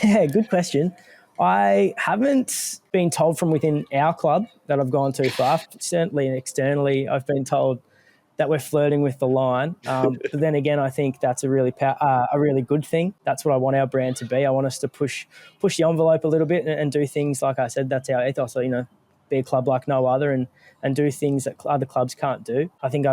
Yeah, good question. I haven't been told from within our club that I've gone too far. Certainly and externally, I've been told that we're flirting with the line. But then again, I think that's a really good thing. That's what I want our brand to be. I want us to push the envelope a little bit and do things, like I said, that's our ethos. So, be a club like no other and do things that other clubs can't do. I think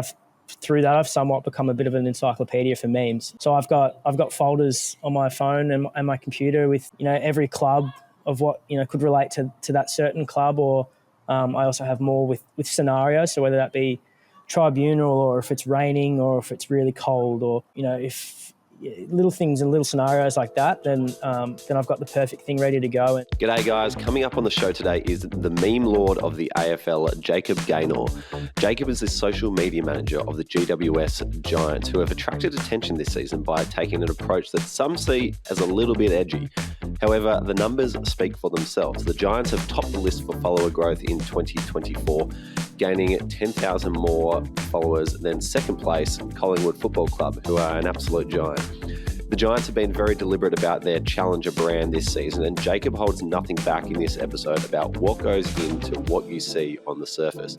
through that, I've somewhat become a bit of an encyclopedia for memes. So I've got folders on my phone and my computer with, every club of what, could relate to that certain club, or I also have more with scenarios. So whether that be tribunal, or if it's raining, or if it's really cold, or, if little things and little scenarios like that, then I've got the perfect thing ready to go. G'day guys, coming up on the show today is the meme lord of the AFL, Jacob Gaynor. Jacob is the social media manager of the GWS Giants, who have attracted attention this season by taking an approach that some see as a little bit edgy. However, the numbers speak for themselves. The Giants have topped the list for follower growth in 2024, gaining 10,000 more followers than second place Collingwood Football Club, who are an absolute giant. The Giants have been very deliberate about their challenger brand this season, and Jacob holds nothing back in this episode about what goes into what you see on the surface.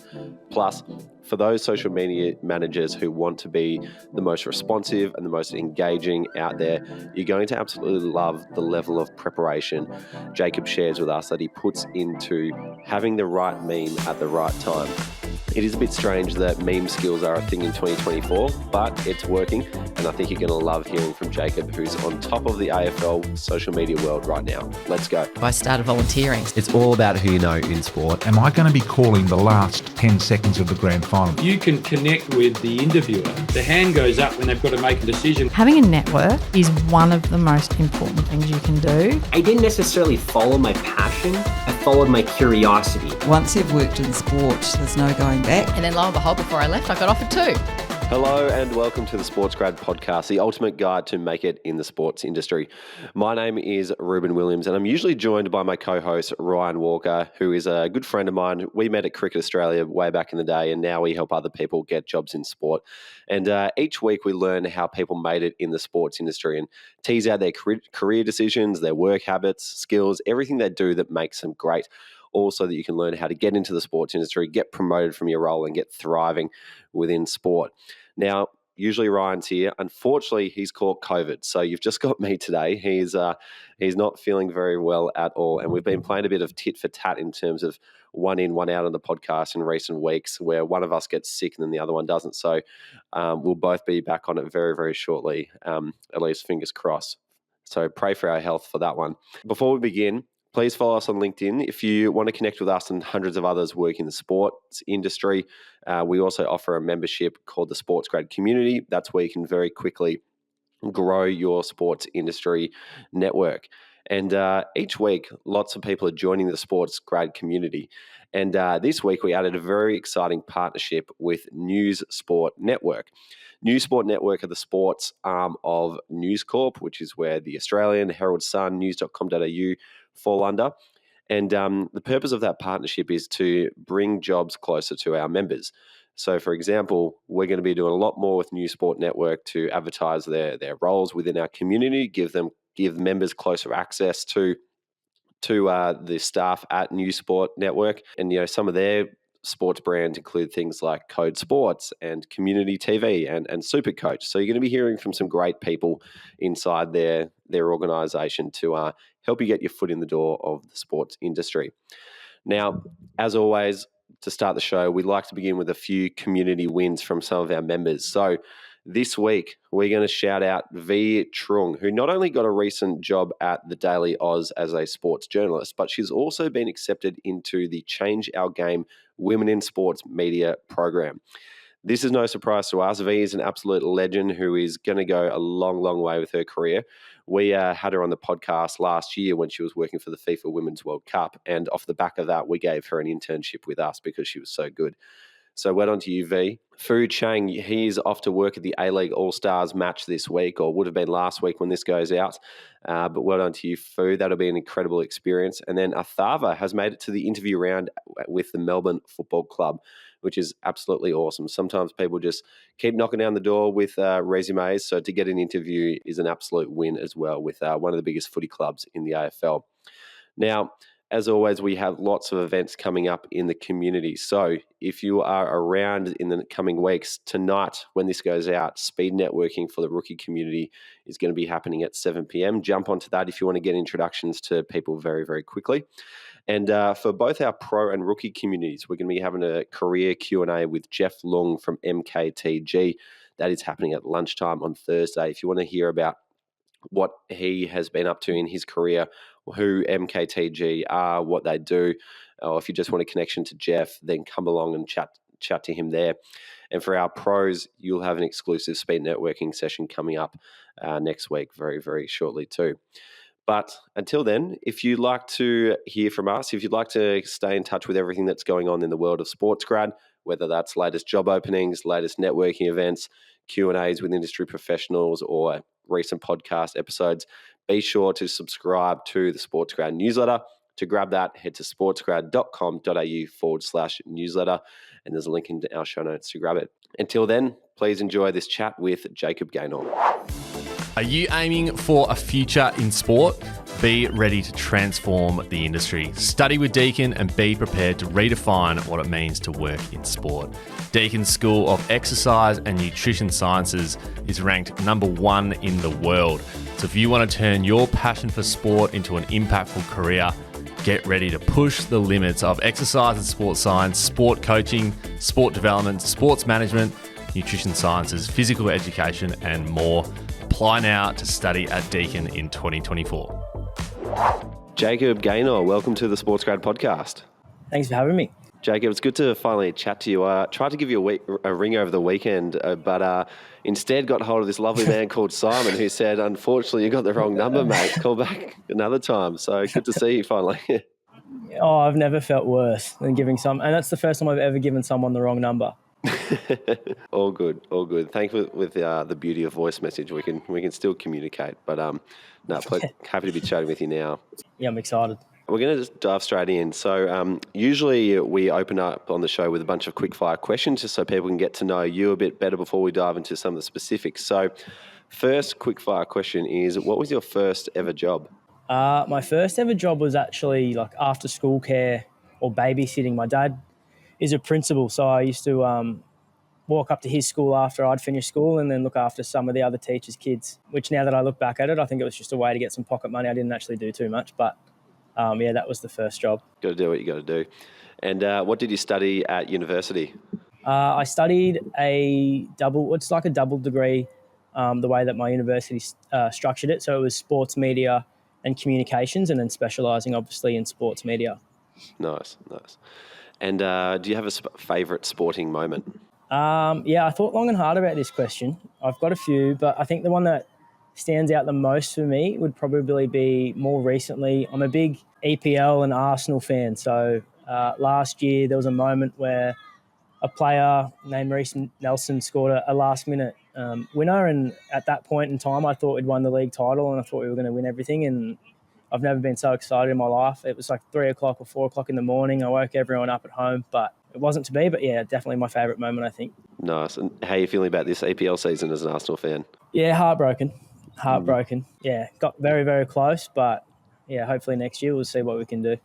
Plus, for those social media managers who want to be the most responsive and the most engaging out there, you're going to absolutely love the level of preparation Jacob shares with us that he puts into having the right meme at the right time. It is a bit strange that meme skills are a thing in 2024, but it's working, and I think you're going to love hearing from Jacob, who's on top of the AFL social media world right now. Let's go. I started volunteering. It's all about who you know in sport. Am I going to be calling the last 10 seconds of the grand final? You can connect with the interviewer. The hand goes up when they've got to make a decision. Having a network is one of the most important things you can do. I didn't necessarily follow my passion. I followed my curiosity. Once you've worked in sport, there's no going back. And then lo and behold, before I left, I got offered two. Hello and welcome to the SportsGrad podcast, the ultimate guide to make it in the sports industry. My name is Ruben Williams, and I'm usually joined by my co-host Ryan Walker, who is a good friend of mine. We met at Cricket Australia way back in the day, and now we help other people get jobs in sport. And each week we learn how people made it in the sports industry and tease out their career decisions, their work habits, skills, everything they do that makes them great. Also that you can learn how to get into the sports industry, get promoted from your role and get thriving within sport. Now, usually Ryan's here. Unfortunately, he's caught COVID. So you've just got me today. He's not feeling very well at all. And we've been playing a bit of tit for tat in terms of one in, one out on the podcast in recent weeks, where one of us gets sick and then the other one doesn't. So we'll both be back on it very, very shortly, at least fingers crossed. So pray for our health for that one. Before we begin, please follow us on LinkedIn. If you want to connect with us and hundreds of others working in the sports industry, we also offer a membership called the SportsGrad Community. That's where you can very quickly grow your sports industry network. And each week, lots of people are joining the SportsGrad Community. And this week, we added a very exciting partnership with News Sport Network. News Sport Network are the sports arm of News Corp, which is where the Australian, Herald Sun, news.com.au fall under. And the purpose of that partnership is to bring jobs closer to our members. So, for example, we're going to be doing a lot more with News Sport Network to advertise their roles within our community, give members closer access to the staff at News Sport Network. And, some of their sports brands include things like Code Sports and Community TV and Supercoach. So you're going to be hearing from some great people inside their organisation to help you get your foot in the door of the sports industry. Now, as always, to start the show, we like to begin with a few community wins from some of our members. So this week, we're going to shout out V Trung, who not only got a recent job at the Daily Oz as a sports journalist, but she's also been accepted into the Change Our Game Women in Sports Media program. This is no surprise to us. V is an absolute legend who is going to go a long, long way with her career. We had her on the podcast last year when she was working for the FIFA Women's World Cup. And off the back of that, we gave her an internship with us because she was so good. So well done to you, V. Fu Chang, he's off to work at the A-League All-Stars match this week, or would have been last week when this goes out. But well done to you, Fu. That'll be an incredible experience. And then Athava has made it to the interview round with the Melbourne Football Club, which is absolutely awesome. Sometimes people just keep knocking down the door with resumes, so to get an interview is an absolute win as well with one of the biggest footy clubs in the AFL. Now, as always, we have lots of events coming up in the community. So if you are around in the coming weeks, tonight when this goes out, speed networking for the rookie community is going to be happening at 7 p.m. Jump onto that if you want to get introductions to people very, very quickly. And for both our pro and rookie communities, we're going to be having a career Q&A with Jeff Long from MKTG. That is happening at lunchtime on Thursday. If you want to hear about what he has been up to in his career, who MKTG are, what they do, or if you just want a connection to Jeff, then come along and chat to him there. And for our pros, you'll have an exclusive speed networking session coming up next week very, very shortly too. But until then, if you'd like to hear from us, if you'd like to stay in touch with everything that's going on in the world of SportsGrad, whether that's latest job openings, latest networking events, Q&As with industry professionals, or recent podcast episodes, be sure to subscribe to the SportsGrad newsletter. To grab that, head to sportsgrad.com.au/newsletter, and there's a link in our show notes to grab it. Until then, please enjoy this chat with Jacob Gaynor. Are you aiming for a future in sport? Be ready to transform the industry. Study with Deakin and be prepared to redefine what it means to work in sport. Deakin's School of Exercise and Nutrition Sciences is ranked #1 in the world. So if you want to turn your passion for sport into an impactful career, get ready to push the limits of exercise and sports science, sport coaching, sport development, sports management, nutrition sciences, physical education, and more. Apply now to study at Deakin in 2024. Jacob Gaynor, welcome to the SportsGrad podcast. Thanks for having me. Jacob, it's good to finally chat to you. I tried to give you a ring over the weekend, but instead got hold of this lovely man called Simon who said, unfortunately, you got the wrong number, mate. Call back another time. So good to see you finally. Oh, I've never felt worse than giving and that's the first time I've ever given someone the wrong number. All good. Thankfully, with the beauty of voice message, we can still communicate. But happy to be chatting with you now. Yeah, I'm excited. We're going to just dive straight in. So usually we open up on the show with a bunch of quick-fire questions just so people can get to know you a bit better before we dive into some of the specifics. So first quick-fire question is, what was your first ever job? My first ever job was actually like after school care or babysitting. My dad is a principal, so I used to walk up to his school after I'd finished school and then look after some of the other teachers' kids, which now that I look back at it, I think it was just a way to get some pocket money. I didn't actually do too much, but that was the first job. Got to do what you got to do. And what did you study at university? I studied it's like a double degree, the way that my university structured it. So it was sports media and communications, and then specialising obviously in sports media. Nice. And do you have a favourite sporting moment? I thought long and hard about this question. I've got a few, but I think the one that stands out the most for me would probably be more recently. I'm a big EPL and Arsenal fan. So last year there was a moment where a player named Reece Nelson scored a last-minute winner, and at that point in time I thought we'd won the league title and I thought we were going to win everything, and I've never been so excited in my life. It was like 3 o'clock or 4 o'clock in the morning. I woke everyone up at home, but it wasn't to be. But yeah, definitely my favourite moment, I think. Nice. And how are you feeling about this EPL season as an Arsenal fan? Yeah, heartbroken. Yeah, got very, very close, but yeah, hopefully next year we'll see what we can do.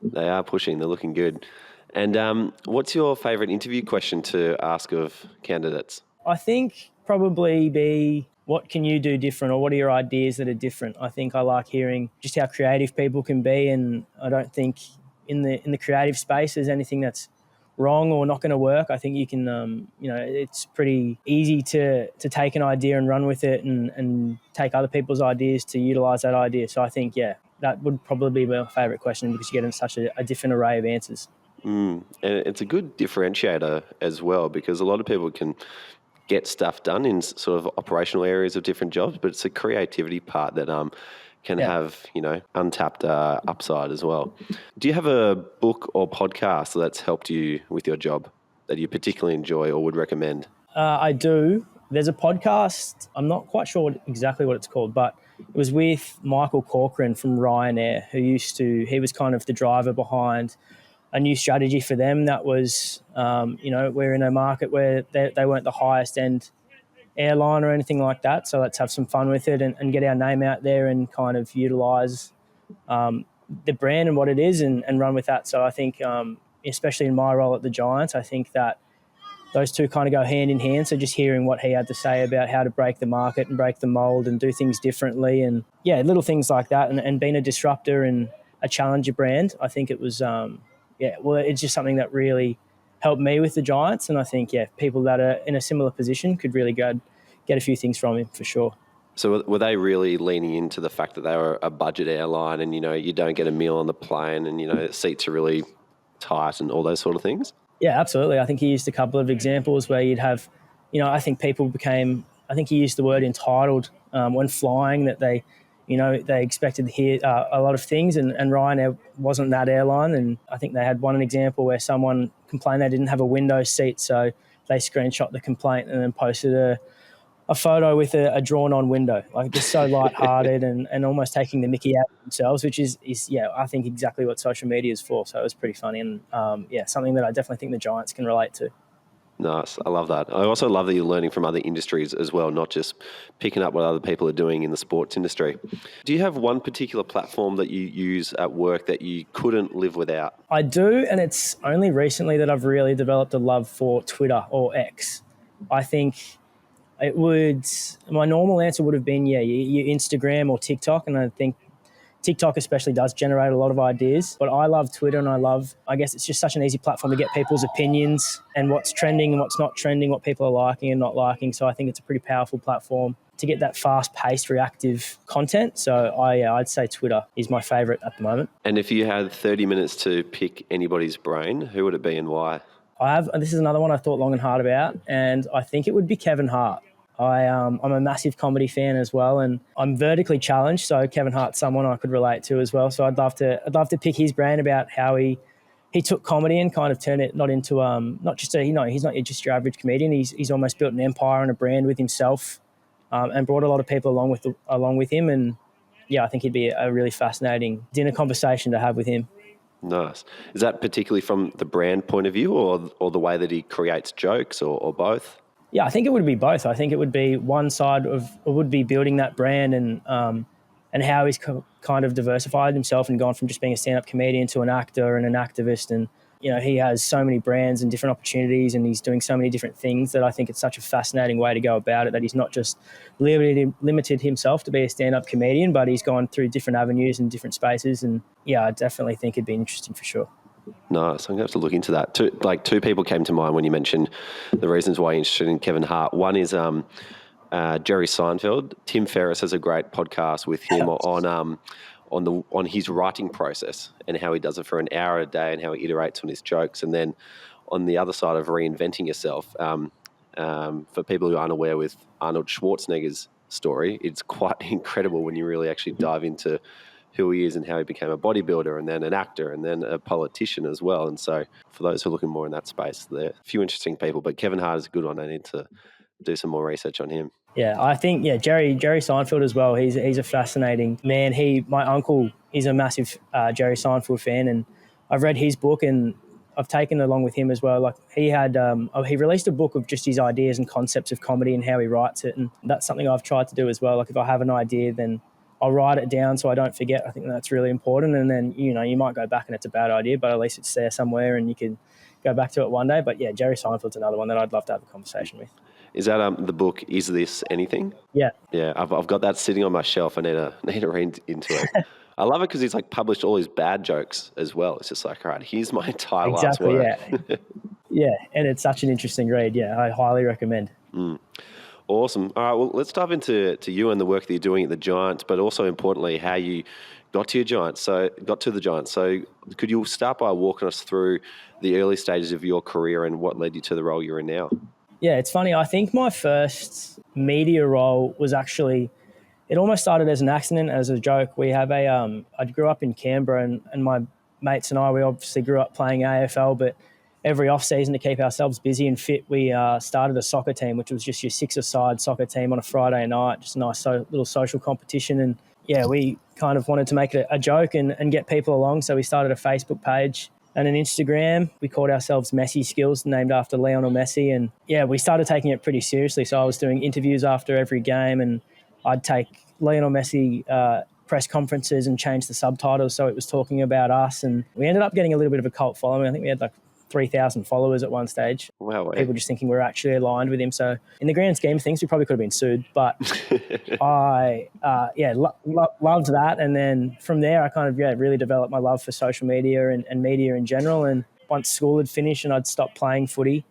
They are pushing. They're looking good. And what's your favourite interview question to ask of candidates? I think probably be, what can you do different, or what are your ideas that are different? I think I like hearing just how creative people can be, and I don't think in the creative space there's anything that's wrong or not going to work. I think you can, it's pretty easy to take an idea and run with it and take other people's ideas to utilise that idea. So I think, that would probably be my favourite question because you get in such a different array of answers. And it's a good differentiator as well, because a lot of people can get stuff done in sort of operational areas of different jobs, but it's the creativity part that can have, untapped upside as well. Do you have a book or podcast that's helped you with your job that you particularly enjoy or would recommend? I do. There's a podcast, I'm not quite sure exactly what it's called, but it was with Michael Corcoran from Ryanair, he was kind of the driver behind a new strategy for them that was, we're in a market where they weren't the highest end airline or anything like that. So let's have some fun with it and get our name out there and kind of utilise the brand and what it is and run with that. So I think, especially in my role at the Giants, I think that those two kind of go hand in hand. So just hearing what he had to say about how to break the market and break the mold and do things differently and, little things like that and being a disruptor and a challenger brand, I think it was, it's just something that really helped me with the Giants. And I think, people that are in a similar position could really get a few things from him for sure. So were they really leaning into the fact that they were a budget airline and, you don't get a meal on the plane and, seats are really tight and all those sort of things? Yeah, absolutely. I think he used a couple of examples where you'd have, I think he used the word entitled when flying, that they expected to hear a lot of things and Ryanair wasn't that airline. And I think they had one example where someone complained they didn't have a window seat. So they screenshot the complaint and then posted a photo with a drawn-on window, like just so lighthearted and almost taking the mickey out of themselves, which is I think exactly what social media is for. So it was pretty funny and, something that I definitely think the Giants can relate to. Nice. I love that. I also love that you're learning from other industries as well, not just picking up what other people are doing in the sports industry. Do you have one particular platform that you use at work that you couldn't live without? I do, and it's only recently that I've really developed a love for Twitter or X. I think my normal answer would have been, your Instagram or TikTok, and I think TikTok especially does generate a lot of ideas, but I love Twitter and I guess it's just such an easy platform to get people's opinions and what's trending and what's not trending, what people are liking and not liking. So I think it's a pretty powerful platform to get that fast-paced, reactive content. So I'd say Twitter is my favourite at the moment. And if you had 30 minutes to pick anybody's brain, who would it be and why? This is another one I thought long and hard about, and I think it would be Kevin Hart. I'm a massive comedy fan as well, and I'm vertically challenged, so Kevin Hart's someone I could relate to as well. So I'd love to pick his brain about how he took comedy and kind of turned it not into not just he's not just your average comedian. He's almost built an empire and a brand with himself, and brought a lot of people along with him. And I think he'd be a really fascinating dinner conversation to have with him. Nice. Is that particularly from the brand point of view, or the way that he creates jokes, or both? Yeah, I think it would be both. I think it would be one side of it would be building that brand and how he's kind of diversified himself and gone from just being a stand-up comedian to an actor and an activist. And, he has so many brands and different opportunities and he's doing so many different things that I think it's such a fascinating way to go about it, that he's not just limited himself to be a stand-up comedian, but he's gone through different avenues and different spaces. And, I definitely think it'd be interesting for sure. Nice. I'm going to have to look into that. Two people came to mind when you mentioned the reasons why you're interested in Kevin Hart. One is Jerry Seinfeld. Tim Ferriss has a great podcast with him on his writing process and how he does it for an hour a day and how he iterates on his jokes. And then on the other side of reinventing yourself, for people who aren't aware with Arnold Schwarzenegger's story, it's quite incredible when you really actually dive into who he is and how he became a bodybuilder and then an actor and then a politician as well. And so for those who are looking more in that space, there are a few interesting people, but Kevin Hart is a good one. I need to do some more research on him. Yeah, I think, Jerry Seinfeld as well. He's a fascinating man. My uncle is a massive Jerry Seinfeld fan, and I've read his book and I've taken it along with him as well. Like he released a book of just his ideas and concepts of comedy and how he writes it. And that's something I've tried to do as well. Like if I have an idea, then I'll write it down so I don't forget. I think that's really important. And then, you might go back and it's a bad idea, but at least it's there somewhere and you can go back to it one day. But Jerry Seinfeld's another one that I'd love to have a conversation with. Is that the book, Is This Anything? Yeah. Yeah, I've got that sitting on my shelf. I need to read into it. I love it because he's published all his bad jokes as well. It's just all right, here's my entire last work. Yeah, and it's such an interesting read. Yeah, I highly recommend. Awesome. All right, well, let's dive into you and the work that you're doing at the Giants, but also importantly, how you got to the Giants. So could you start by walking us through the early stages of your career and what led you to the role you're in now? Yeah, it's funny. I think my first media role was actually, it almost started as an accident, as a joke. We have I grew up in Canberra and my mates and I, we obviously grew up playing AFL, but every off-season to keep ourselves busy and fit, we started a soccer team, which was just your six-a-side soccer team on a Friday night, just a nice little social competition. And, we kind of wanted to make it a joke and get people along, so we started a Facebook page. and an Instagram. We called ourselves Messi Skills, named after Lionel Messi. And yeah, we started taking it pretty seriously. So I was doing interviews after every game, and I'd take Lionel Messi press conferences and change the subtitles so it was talking about us. And we ended up getting a little bit of a cult following. I think we had like 3,000 followers at one stage. Wow. People just thinking we were actually aligned with him. So in the grand scheme of things, we probably could have been sued. But I loved that. And then from there, I kind of really developed my love for social media and media in general. And once school had finished and I'd stopped playing footy,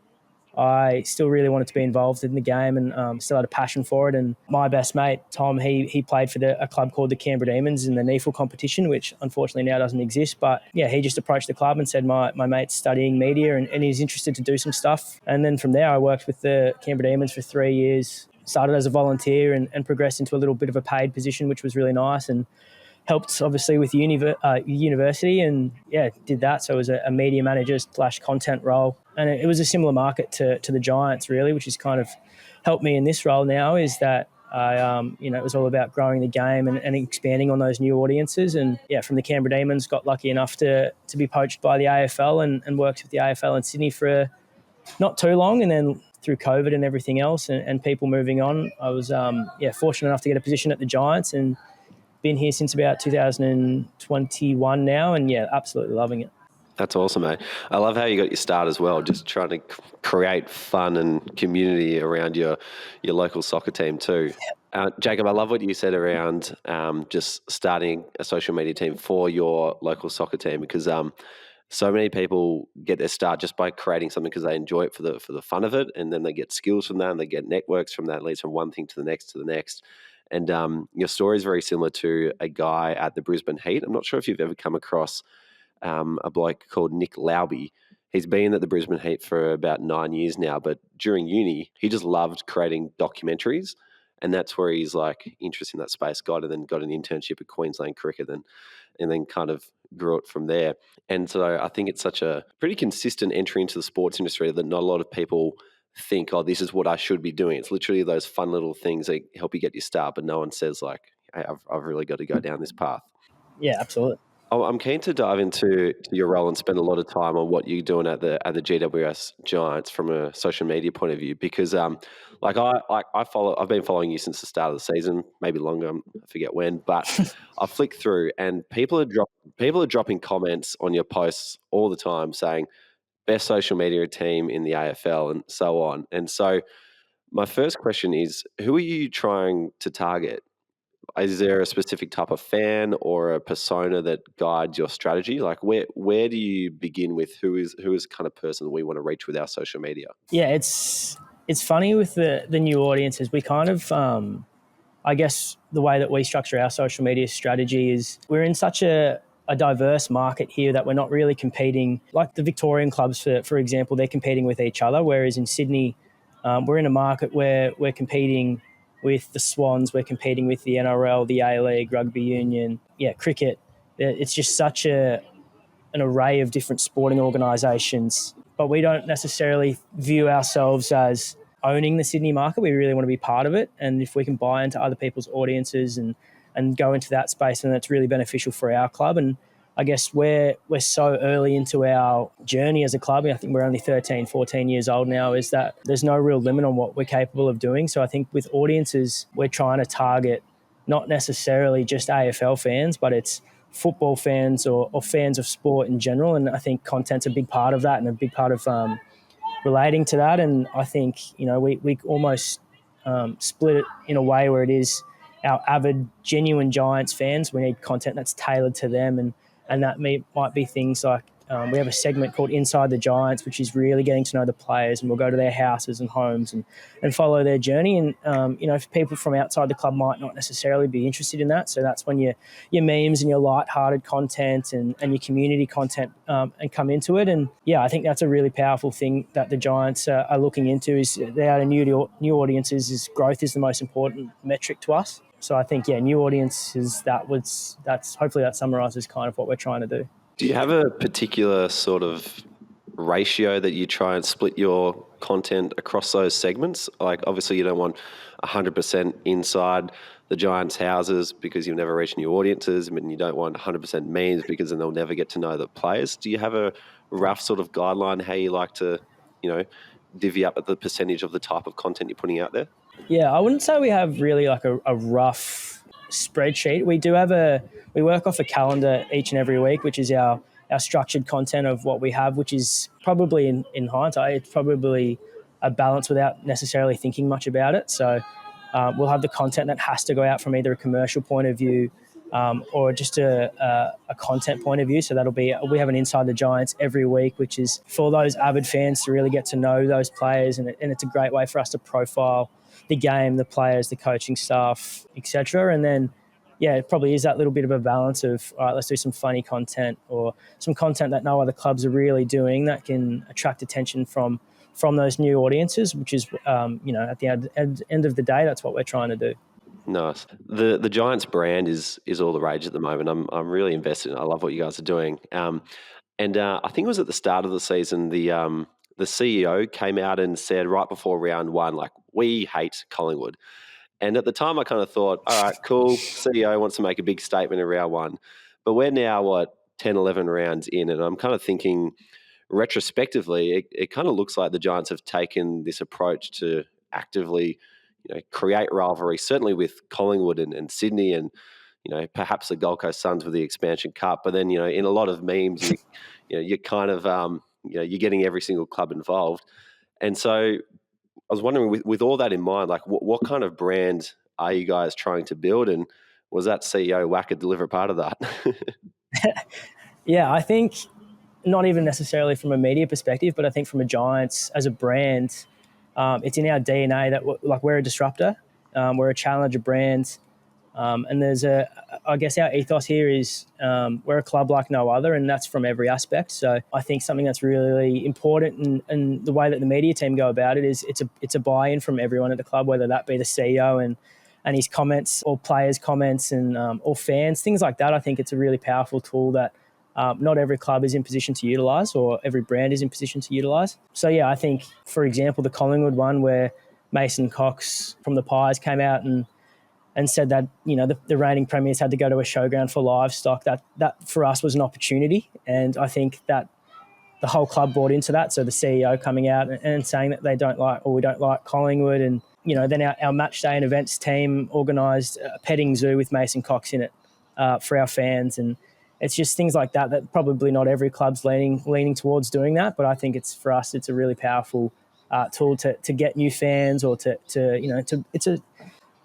I still really wanted to be involved in the game and still had a passion for it. And my best mate, Tom, he played for a club called the Canberra Demons in the NEAFL competition, which unfortunately now doesn't exist. But yeah, he just approached the club and said, my mate's studying media and he's interested to do some stuff. And then from there, I worked with the Canberra Demons for 3 years, started as a volunteer and progressed into a little bit of a paid position, which was really nice, and helped obviously with university, and yeah, did that. So it was a media manager / content role. And it was a similar market to the Giants really, which has kind of helped me in this role now, is that I, it was all about growing the game and expanding on those new audiences. And yeah, from the Canberra Demons, got lucky enough to be poached by the AFL and worked with the AFL in Sydney for not too long. And then through COVID and everything else and people moving on, I was fortunate enough to get a position at the Giants and been here since about 2021 now, and yeah, absolutely loving it. That's awesome, mate. I love how you got your start as well, just trying to create fun and community around your local soccer team too. Jacob, I love what you said around just starting a social media team for your local soccer team, because so many people get their start just by creating something because they enjoy it for the fun of it, and then they get skills from that, and they get networks from that. It leads from one thing to the next. And your story is very similar to a guy at the Brisbane Heat. I'm not sure if you've ever come across a bloke called Nick Lauby. He's been at the Brisbane Heat for about 9 years now, but during uni, he just loved creating documentaries, and that's where he's like interested in that space. Got an internship at Queensland Cricket, and then kind of grew it from there. And so I think it's such a pretty consistent entry into the sports industry that not a lot of people think, oh, this is what I should be doing. It's literally those fun little things that help you get your start, but no one says like, hey, I've really got to go down this path. Yeah, absolutely. I'm keen to dive into your role and spend a lot of time on what you're doing at the GWS Giants from a social media point of view, because I've been following you since the start of the season, maybe longer, I forget when, but I flick through and people are dropping comments on your posts all the time saying best social media team in the AFL and so on. And so my first question is, who are you trying to target? Is there a specific type of fan or a persona that guides your strategy? Like where do you begin with who is the kind of person that we want to reach with our social media? Yeah, it's funny with the new audiences. We kind of, I guess the way that we structure our social media strategy is we're in such a diverse market here that we're not really competing like the Victorian clubs, for example, they're competing with each other. Whereas in Sydney, we're in a market where we're competing with the Swans, we're competing with the NRL, the A-League, Rugby Union, cricket. It's just such an array of different sporting organisations. But we don't necessarily view ourselves as owning the Sydney market. We really want to be part of it. And if we can buy into other people's audiences and go into that space, then that's really beneficial for our club. And I guess we're so early into our journey as a club, I think we're only 13, 14 years old now, is that there's no real limit on what we're capable of doing. So I think with audiences, we're trying to target not necessarily just AFL fans, but it's football fans or fans of sport in general. And I think content's a big part of that and a big part of relating to that. And I think, we almost split it in a way where it is our avid, genuine Giants fans. We need content that's tailored to them, and that might be things like we have a segment called Inside the Giants, which is really getting to know the players, and we'll go to their houses and homes and follow their journey. And, if people from outside the club might not necessarily be interested in that. So that's when your memes and your light-hearted content and your community content and come into it. And, I think that's a really powerful thing that the Giants are looking into, is they are new audiences. Growth is the most important metric to us. So I think, new audiences, hopefully that summarises kind of what we're trying to do. Do you have a particular sort of ratio that you try and split your content across those segments? Like obviously you don't want 100% inside the Giants' houses because you'll never reach new audiences, and you don't want 100% memes because then they'll never get to know the players. Do you have a rough sort of guideline how you like to, divvy up at the percentage of the type of content you're putting out there? Yeah, I wouldn't say we have really like a rough spreadsheet. We work off a calendar each and every week, which is our structured content of what we have, which is probably in hindsight, it's probably a balance without necessarily thinking much about it. So we'll have the content that has to go out from either a commercial point of view or just a content point of view. So we have an Inside the Giants every week, which is for those avid fans to really get to know those players. And it's a great way for us to profile the game, the players, the coaching staff, etc. And then, yeah, it probably is that little bit of a balance of, all right, let's do some funny content or some content that no other clubs are really doing that can attract attention from those new audiences, which is, at the end of the day, that's what we're trying to do. Nice. The Giants brand is all the rage at the moment. I'm really invested in it. I love what you guys are doing. I think it was at the start of the season, the CEO came out and said right before round one, like, we hate Collingwood. And at the time I kind of thought, all right, cool, CEO wants to make a big statement in round one. But we're now, 10, 11 rounds in, and I'm kind of thinking retrospectively, it kind of looks like the Giants have taken this approach to actively create rivalry, certainly with Collingwood and Sydney and, perhaps the Gold Coast Suns with the Expansion Cup. But then, in a lot of memes, you're kind of, you're getting every single club involved. And so I was wondering, with all that in mind, like what kind of brand are you guys trying to build? And was that CEO whack a deliver part of that? Yeah, I think not even necessarily from a media perspective, but I think from a Giants as a brand, it's in our DNA that we're a disruptor, we're a challenger brand, and I guess our ethos here is we're a club like no other, and that's from every aspect. So I think something that's really important, and the way that the media team go about it is it's a buy-in from everyone at the club, whether that be the CEO and his comments or players' comments and or fans, things like that. I think it's a really powerful tool that not every club is in position to utilise, or every brand is in position to utilise. So, yeah, I think, for example, the Collingwood one where Mason Cox from the Pies came out and said that, the reigning premiers had to go to a showground for livestock, that for us was an opportunity. And I think that the whole club bought into that. So the CEO coming out and saying that we don't like Collingwood. And, then our match day and events team organised a petting zoo with Mason Cox in it for our fans. And it's just things like that probably not every club's leaning towards doing that. But I think for us, it's a really powerful tool to get new fans, or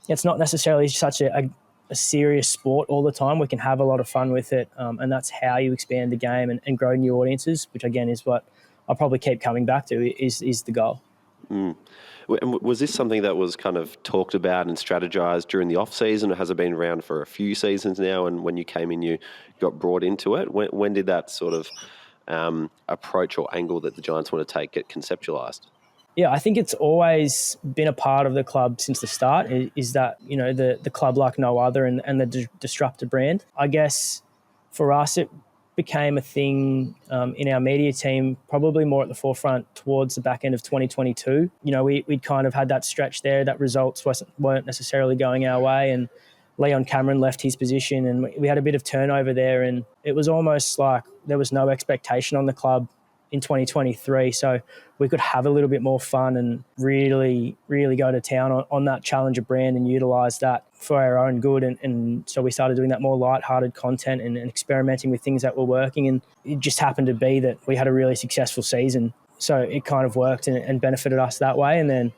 it's not necessarily such a serious sport all the time. We can have a lot of fun with it, and that's how you expand the game and grow new audiences, which again is what I'll probably keep coming back to is the goal. Mm. Was this something that was kind of talked about and strategized during the off-season, or has it been around for a few seasons now, and when you came in you got brought into it? When did that sort of approach or angle that the Giants want to take get conceptualized? Yeah, I think it's always been a part of the club since the start, is that, the club like no other and the disruptor brand. I guess for us it became a thing in our media team, probably more at the forefront towards the back end of 2022. We'd kind of had that stretch there that results weren't necessarily going our way, and Leon Cameron left his position, and we had a bit of turnover there, and it was almost like there was no expectation on the club in 2023, so we could have a little bit more fun and really, really go to town on that challenger brand and utilise that for our own good. And so we started doing that more light-hearted content and experimenting with things that were working. And it just happened to be that we had a really successful season, so it kind of worked and benefited us that way. And then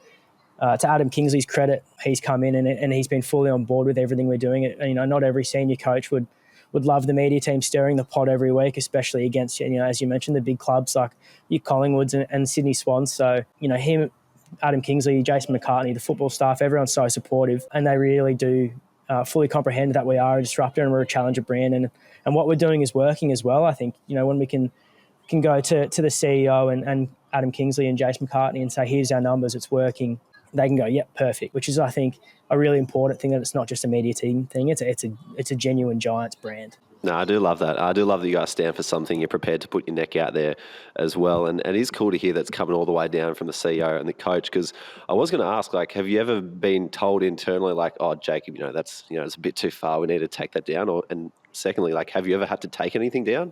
to Adam Kingsley's credit, he's come in and he's been fully on board with everything we're doing. Not every senior coach would love the media team stirring the pot every week, especially against, as you mentioned, the big clubs like your Collingwoods and Sydney Swans. So, him, Adam Kingsley, Jason McCartney, the football staff, everyone's so supportive, and they really do fully comprehend that we are a disruptor and we're a challenger brand. And what we're doing is working as well. I think, when we can go to the CEO and Adam Kingsley and Jason McCartney and say, here's our numbers, it's working, they can go, yep, perfect, which is, I think, a really important thing, that it's not just a media team thing. It's a genuine Giants brand. No, I do love that. I do love that you guys stand for something. You're prepared to put your neck out there as well. And it is cool to hear that's coming all the way down from the CEO and the coach. Because I was going to ask, like, have you ever been told internally, like, oh, Jacob, that's, it's a bit too far. We need to take that down. And secondly, like, have you ever had to take anything down?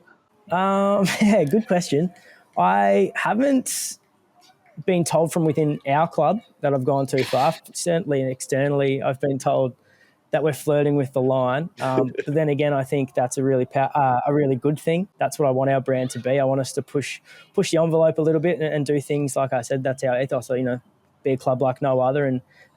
Yeah, good question. I haven't been told from within our club that I've gone too far. Certainly and externally, I've been told that we're flirting with the line. But then again, I think that's a really good thing. That's what I want our brand to be. I want us to push the envelope a little bit and do things, like I said, that's our ethos. So, be a club like no other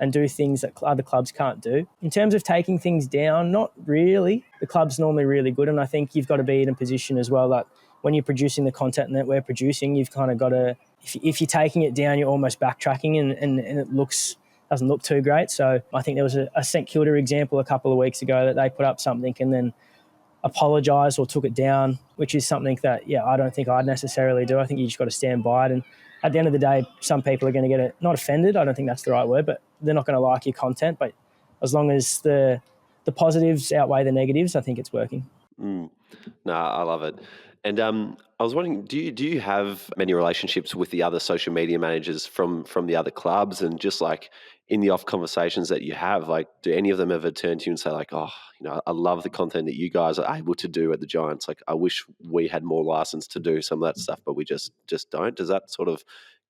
and do things that other clubs can't do. In terms of taking things down, not really. The club's normally really good, and I think you've got to be in a position as well that when you're producing the content that we're producing, you've kind of got to, if you're taking it down, you're almost backtracking and it doesn't look too great. So I think there was a St Kilda example a couple of weeks ago that they put up something and then apologised or took it down, which is something that, I don't think I'd necessarily do. I think you just got to stand by it. And at the end of the day, some people are going to get not offended. I don't think that's the right word, but they're not going to like your content. But as long as the positives outweigh the negatives, I think it's working. No, I love it. And I was wondering, do you have many relationships with the other social media managers from the other clubs? And just like in the off conversations that you have, like, do any of them ever turn to you and say like, oh, I love the content that you guys are able to do at the Giants. Like, I wish we had more license to do some of that stuff, but we just don't. Does that sort of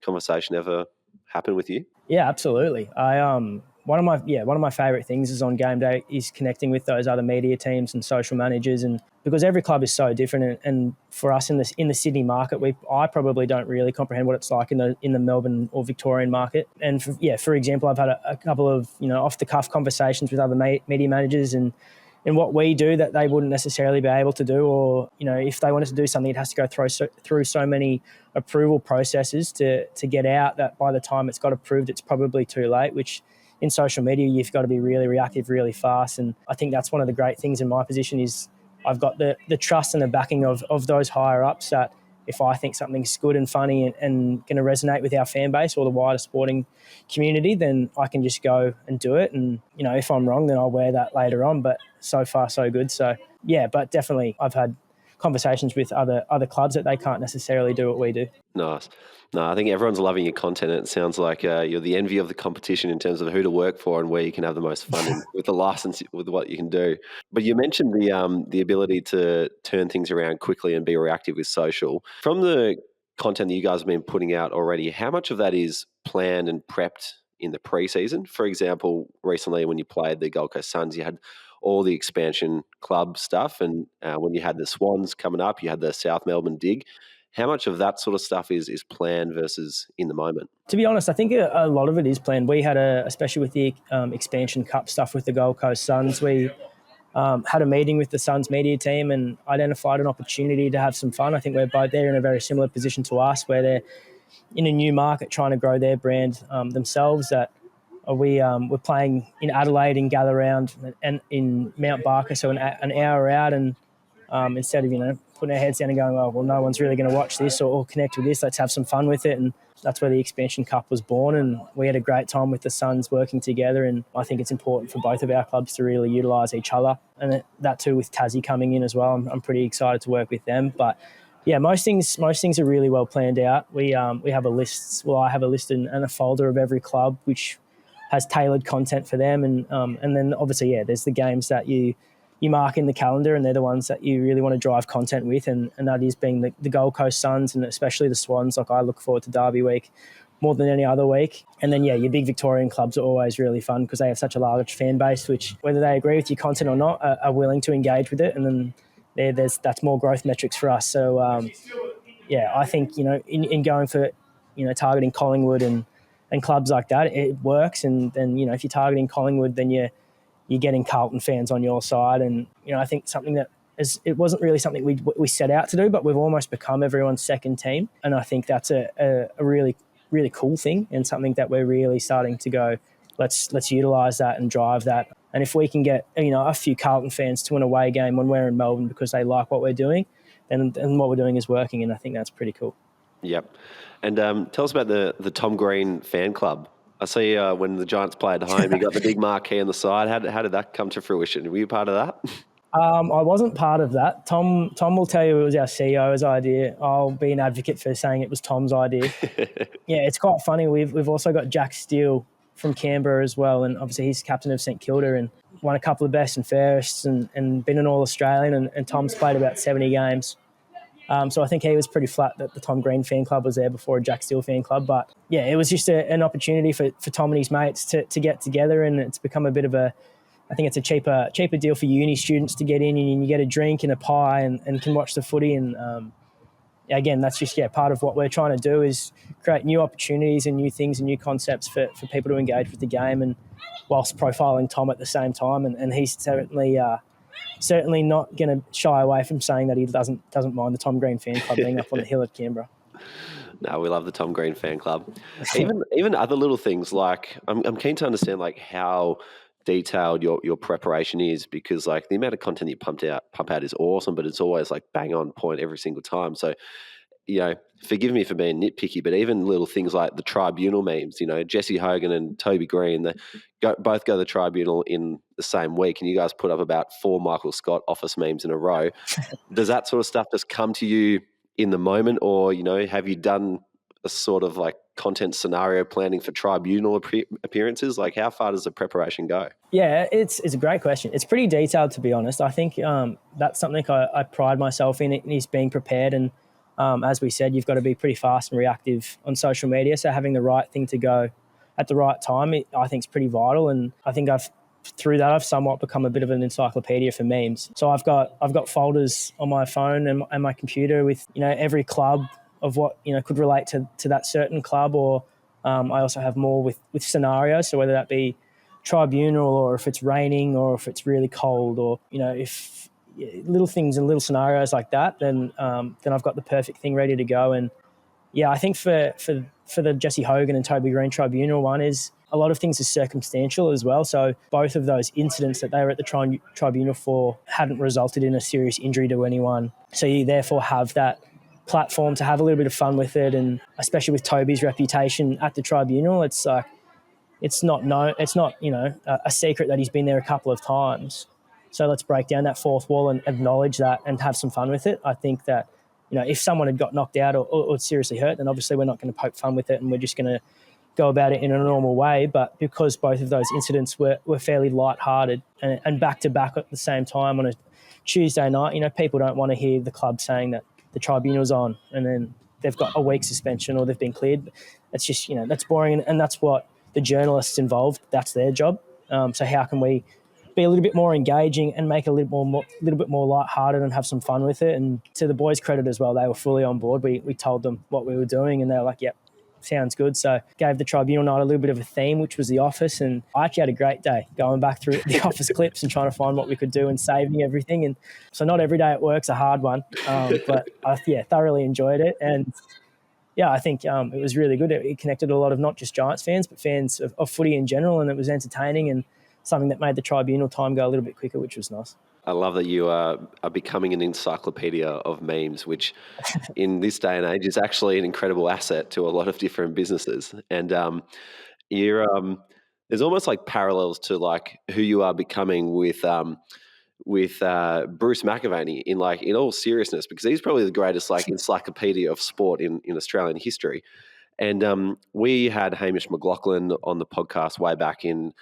conversation ever happen with you? Yeah, absolutely. One of my favourite things is on game day is connecting with those other media teams and social managers, and because every club is so different, and for us in the Sydney market, I probably don't really comprehend what it's like in the Melbourne or Victorian market. And for example, I've had a couple of off the cuff conversations with other media managers and what we do that they wouldn't necessarily be able to do, or if they wanted to do something, it has to go through so many approval processes to get out that by the time it's got approved, it's probably too late, which in social media, you've got to be really reactive, really fast. And I think that's one of the great things in my position is I've got the trust and the backing of those higher ups that if I think something's good and funny and going to resonate with our fan base or the wider sporting community, then I can just go and do it. And, if I'm wrong, then I'll wear that later on. But so far, so good. So, yeah, but definitely I've had conversations with other clubs that they can't necessarily do what we do. Nice. No, I think everyone's loving your content. It sounds like you're the envy of the competition in terms of who to work for and where you can have the most fun with the license, with what you can do. But you mentioned the ability to turn things around quickly and be reactive with social. From the content that you guys have been putting out already, how much of that is planned and prepped in the preseason? For example, recently when you played the Gold Coast Suns, you had all the expansion club stuff, and when you had the Swans coming up, you had the South Melbourne dig. How much of that sort of stuff is planned versus in the moment? To be honest, I think a lot of it is planned. We had especially with the expansion cup stuff with the Gold Coast Suns, we had a meeting with the Suns media team and identified an opportunity to have some fun. I think they're in a very similar position to us, where they're in a new market trying to grow their brand themselves. That we're playing in Adelaide in Gather Round and in Mount Barker, so an hour out, and instead of putting our heads down and going, oh, well, no one's really going to watch this or connect with this, let's have some fun with it. And that's where the Expansion Cup was born, and we had a great time with the Suns working together. And I think it's important for both of our clubs to really utilise each other, and that too with Tassie coming in as well. I'm pretty excited to work with them. But yeah, most things are really well planned out. We have a list. Well, I have a list and a folder of every club which has tailored content for them, and then obviously there's the games that you mark in the calendar, and they're the ones that you really want to drive content with, and that is being the Gold Coast Suns and especially the Swans. Like, I look forward to Derby week more than any other week. And then, your big Victorian clubs are always really fun because they have such a large fan base, which, whether they agree with your content or not, are willing to engage with it. And then that's more growth metrics for us. So, I think, in going for, targeting Collingwood and clubs like that, it works. And then, if you're targeting Collingwood, then you're getting Carlton fans on your side. And, I think something that it wasn't really something we set out to do, but we've almost become everyone's second team. And I think that's a really, really cool thing, and something that we're really starting to go, let's utilise that and drive that. And if we can get, a few Carlton fans to an away game when we're in Melbourne because they like what we're doing, then what we're doing is working. And I think that's pretty cool. Yep. And tell us about the Tom Green fan club. I see when the Giants play at home, you got the big marquee on the side. How did that come to fruition? Were you part of that? I wasn't part of that. Tom will tell you it was our CEO's idea. I'll be an advocate for saying it was Tom's idea. Yeah, it's quite funny. We've also got Jack Steele from Canberra as well, and obviously he's captain of St Kilda and won a couple of best and fairest and been an All-Australian, and Tom's played about 70 games. So I think he was pretty flat that the Tom Green fan club was there before a Jack Steele fan club. But yeah, it was just an opportunity for Tom and his mates to get together, and it's become a bit of I think it's a cheaper deal for uni students to get in, and you get a drink and a pie and can watch the footy. And again, that's just part of what we're trying to do is create new opportunities and new things and new concepts for people to engage with the game, and whilst profiling Tom at the same time. And he's certainly not going to shy away from saying that he doesn't mind the Tom Green fan club being up on the hill at Canberra. No, we love the Tom Green fan club. Even other little things, like I'm keen to understand like how detailed your preparation is, because like the amount of content you pump out is awesome, but it's always like bang on point every single time. So, forgive me for being nitpicky, but even little things like the tribunal memes, Jesse Hogan and Toby Green, they both go to the tribunal in the same week, and you guys put up about 4 Michael Scott office memes in a row. Does that sort of stuff just come to you in the moment, or, have you done a sort of like content scenario planning for tribunal appearances? Like, how far does the preparation go? Yeah, it's a great question. It's pretty detailed, to be honest. I think that's something I pride myself in, is being prepared. And as we said, you've got to be pretty fast and reactive on social media. So having the right thing to go at the right time, I think is pretty vital. And I think through that, I've somewhat become a bit of an encyclopedia for memes. So I've got folders on my phone and my computer with, every club of what, could relate to that certain club, or I also have more with scenarios. So whether that be tribunal, or if it's raining, or if it's really cold, or, if little things and little scenarios like that, then I've got the perfect thing ready to go. And yeah, I think for the Jesse Hogan and Toby Green tribunal one, is a lot of things are circumstantial as well. So both of those incidents that they were at the tribunal for hadn't resulted in a serious injury to anyone. So you therefore have that platform to have a little bit of fun with it. And especially with Toby's reputation at the tribunal, it's like, it's not a secret that he's been there a couple of times. So let's break down that fourth wall and acknowledge that and have some fun with it. I think that, if someone had got knocked out or seriously hurt, then obviously we're not going to poke fun with it, and we're just going to go about it in a normal way. But because both of those incidents were fairly lighthearted and back-to-back at the same time on a Tuesday night, people don't want to hear the club saying that the tribunal's on and then they've got a week suspension or they've been cleared. It's just, that's boring, and that's what the journalists involved, that's their job. So how can we be a little bit more engaging and make it a little bit more lighthearted and have some fun with it? And to the boys' credit as well, they were fully on board. We told them what we were doing, and they were like, yep, sounds good. So gave the tribunal night a little bit of a theme, which was The Office, and I actually had a great day going back through the Office clips and trying to find what we could do and saving everything. And so not every day at work's a hard one, but I thoroughly enjoyed it. And yeah, I think it was really good. It connected a lot of not just Giants fans, but fans of footy in general, and it was entertaining and something that made the tribunal time go a little bit quicker, which was nice. I love that you are becoming an encyclopedia of memes, which in this day and age is actually an incredible asset to a lot of different businesses. And there's almost like parallels to like who you are becoming with Bruce McAvaney in all seriousness, because he's probably the greatest like encyclopedia of sport in Australian history. And we had Hamish McLaughlin on the podcast way back in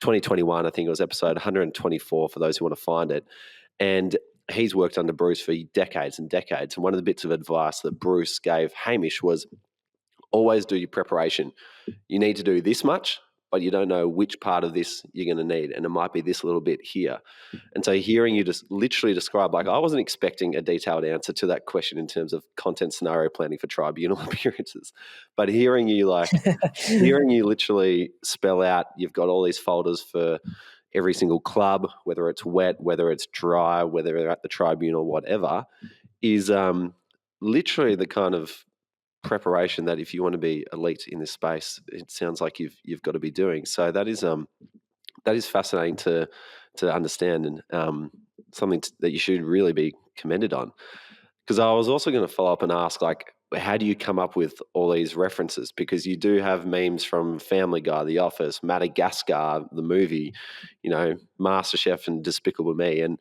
2021, I think it was episode 124 for those who want to find it. And he's worked under Bruce for decades and decades. And one of the bits of advice that Bruce gave Hamish was always do your preparation. You need to do this much, but you don't know which part of this you're going to need. And it might be this little bit here. And so hearing you just literally describe, like, I wasn't expecting a detailed answer to that question in terms of content scenario planning for tribunal appearances, but hearing you literally spell out, you've got all these folders for every single club, whether it's wet, whether it's dry, whether they're at the tribunal, whatever, is literally the kind of preparation that if you want to be elite in this space, it sounds like you've got to be doing. So that is fascinating to understand, and something that you should really be commended on. Because I was also going to follow up and ask, like, how do you come up with all these references? Because you do have memes from Family Guy, The Office, Madagascar, the movie, MasterChef, and Despicable Me. And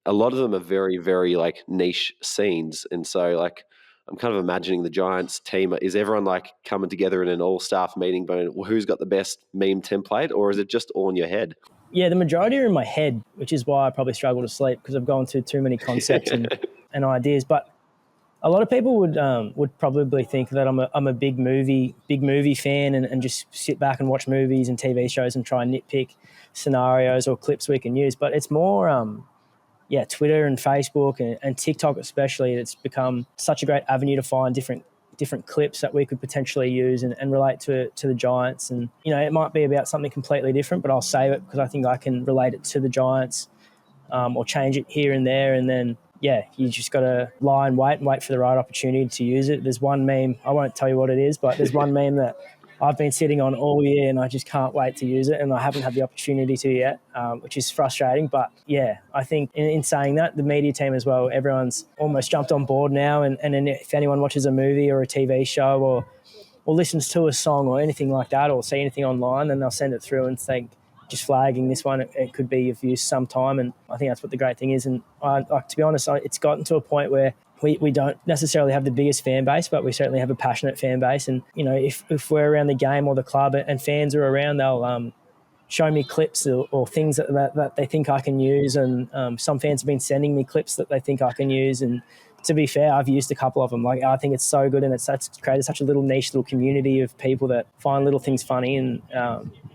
a lot of them are very, very like niche scenes. And so like, I'm kind of imagining the Giants team. Is everyone like coming together in an all-staff meeting, but who's got the best meme template, or is it just all in your head? Yeah, the majority are in my head, which is why I probably struggle to sleep because I've gone through too many concepts and ideas. But a lot of people would probably think that I'm a big movie fan and just sit back and watch movies and TV shows and try and nitpick scenarios or clips we can use. But it's more Twitter and Facebook and TikTok especially. It's become such a great avenue to find different clips that we could potentially use and relate to the Giants. And, you know, it might be about something completely different, but I'll save it because I think I can relate it to the Giants or change it here and there. And then, you just got to lie and wait for the right opportunity to use it. There's one meme, I won't tell you what it is, but there's one meme that I've been sitting on all year and I just can't wait to use it, and I haven't had the opportunity to yet, which is frustrating. But I think in saying that, the media team as well, everyone's almost jumped on board now, and then if anyone watches a movie or a TV show or listens to a song or anything like that or see anything online, then they'll send it through and think, just flagging this one, it could be of use sometime. And I think that's what the great thing is. And to be honest, it's gotten to a point where we don't necessarily have the biggest fan base, but we certainly have a passionate fan base. And, you know, if we're around the game or the club and fans are around, they'll show me clips or things that they think I can use. And some fans have been sending me clips that they think I can use. And to be fair, I've used a couple of them. Like, I think it's so good, and it's created such a little niche little community of people that find little things funny. And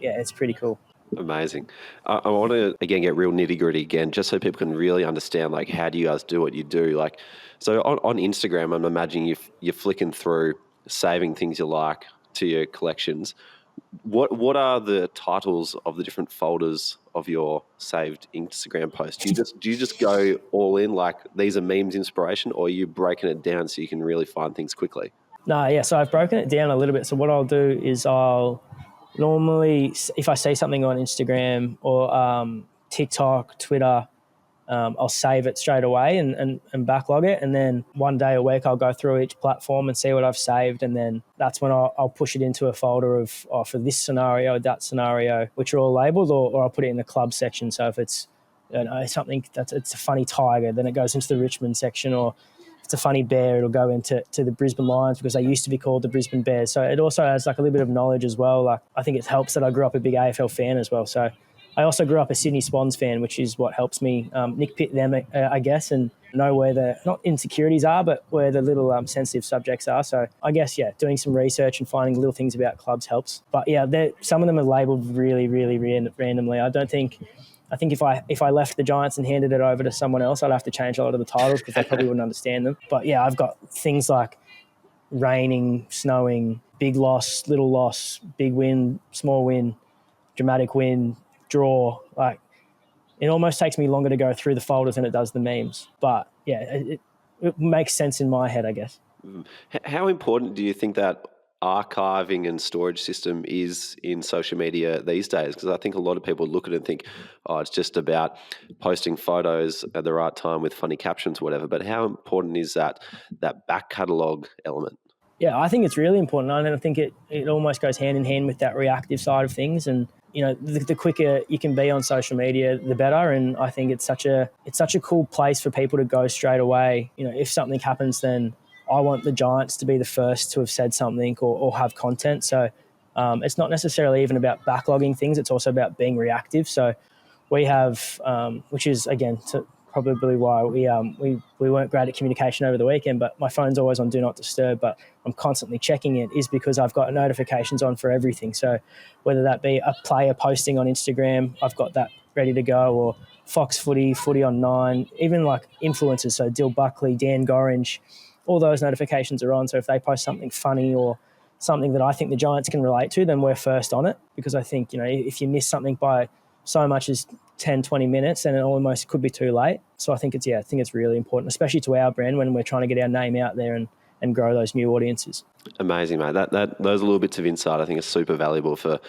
it's pretty cool. Amazing. I want to, again, get real nitty gritty again, just so people can really understand, like, how do you guys do what you do? Like, so on Instagram, I'm imagining you're flicking through, saving things you like to your collections. What are the titles of the different folders of your saved Instagram posts? Do you just go all in, like, these are memes inspiration, or are you breaking it down so you can really find things quickly? No, so I've broken it down a little bit. So what I'll do is normally, if I see something on Instagram or TikTok, Twitter, I'll save it straight away and backlog it. And then one day a week, I'll go through each platform and see what I've saved. And then that's when I'll push it into a folder of, for this scenario, that scenario, which are all labelled, or I'll put it in the club section. So if it's something it's a funny tiger, then it goes into the Richmond section, or if it's a funny bear, it'll go into the Brisbane Lions because they used to be called the Brisbane Bears. So it also has like a little bit of knowledge as well. Like, I think it helps that I grew up a big AFL fan as well. So I also grew up a Sydney Swans fan, which is what helps me nitpick them, I guess, and know where the, not insecurities are, but where the little sensitive subjects are. So I guess, doing some research and finding little things about clubs helps. But some of them are labelled really, really randomly. I think if I left the Giants and handed it over to someone else, I'd have to change a lot of the titles because they probably wouldn't understand them. But I've got things like raining, snowing, big loss, little loss, big win, small win, dramatic win, draw. Like, it almost takes me longer to go through the folders than it does the memes. But it makes sense in my head, I guess. How important do you think that archiving and storage system is in social media these days? Because I think a lot of people look at it and think, it's just about posting photos at the right time with funny captions, whatever. But how important is that back catalogue element? Yeah, I think it's really important. And I think it almost goes hand in hand with that reactive side of things. And, you know, the quicker you can be on social media, the better. And I think it's such a cool place for people to go straight away. You know, if something happens, then I want the Giants to be the first to have said something or have content. So it's not necessarily even about backlogging things. It's also about being reactive. So we have, which is, again, probably why we weren't great at communication over the weekend, but my phone's always on Do Not Disturb, but I'm constantly checking it, is because I've got notifications on for everything. So whether that be a player posting on Instagram, I've got that ready to go, or Fox Footy on 9, even like influencers, so Dill Buckley, Dan Gorringe, all those notifications are on. So if they post something funny or something that I think the Giants can relate to, then we're first on it. Because I think, you know, if you miss something by so much as 10, 20 minutes, then it almost could be too late. So I think it's really important, especially to our brand when we're trying to get our name out there and grow those new audiences. Amazing, mate. Those little bits of insight I think are super valuable for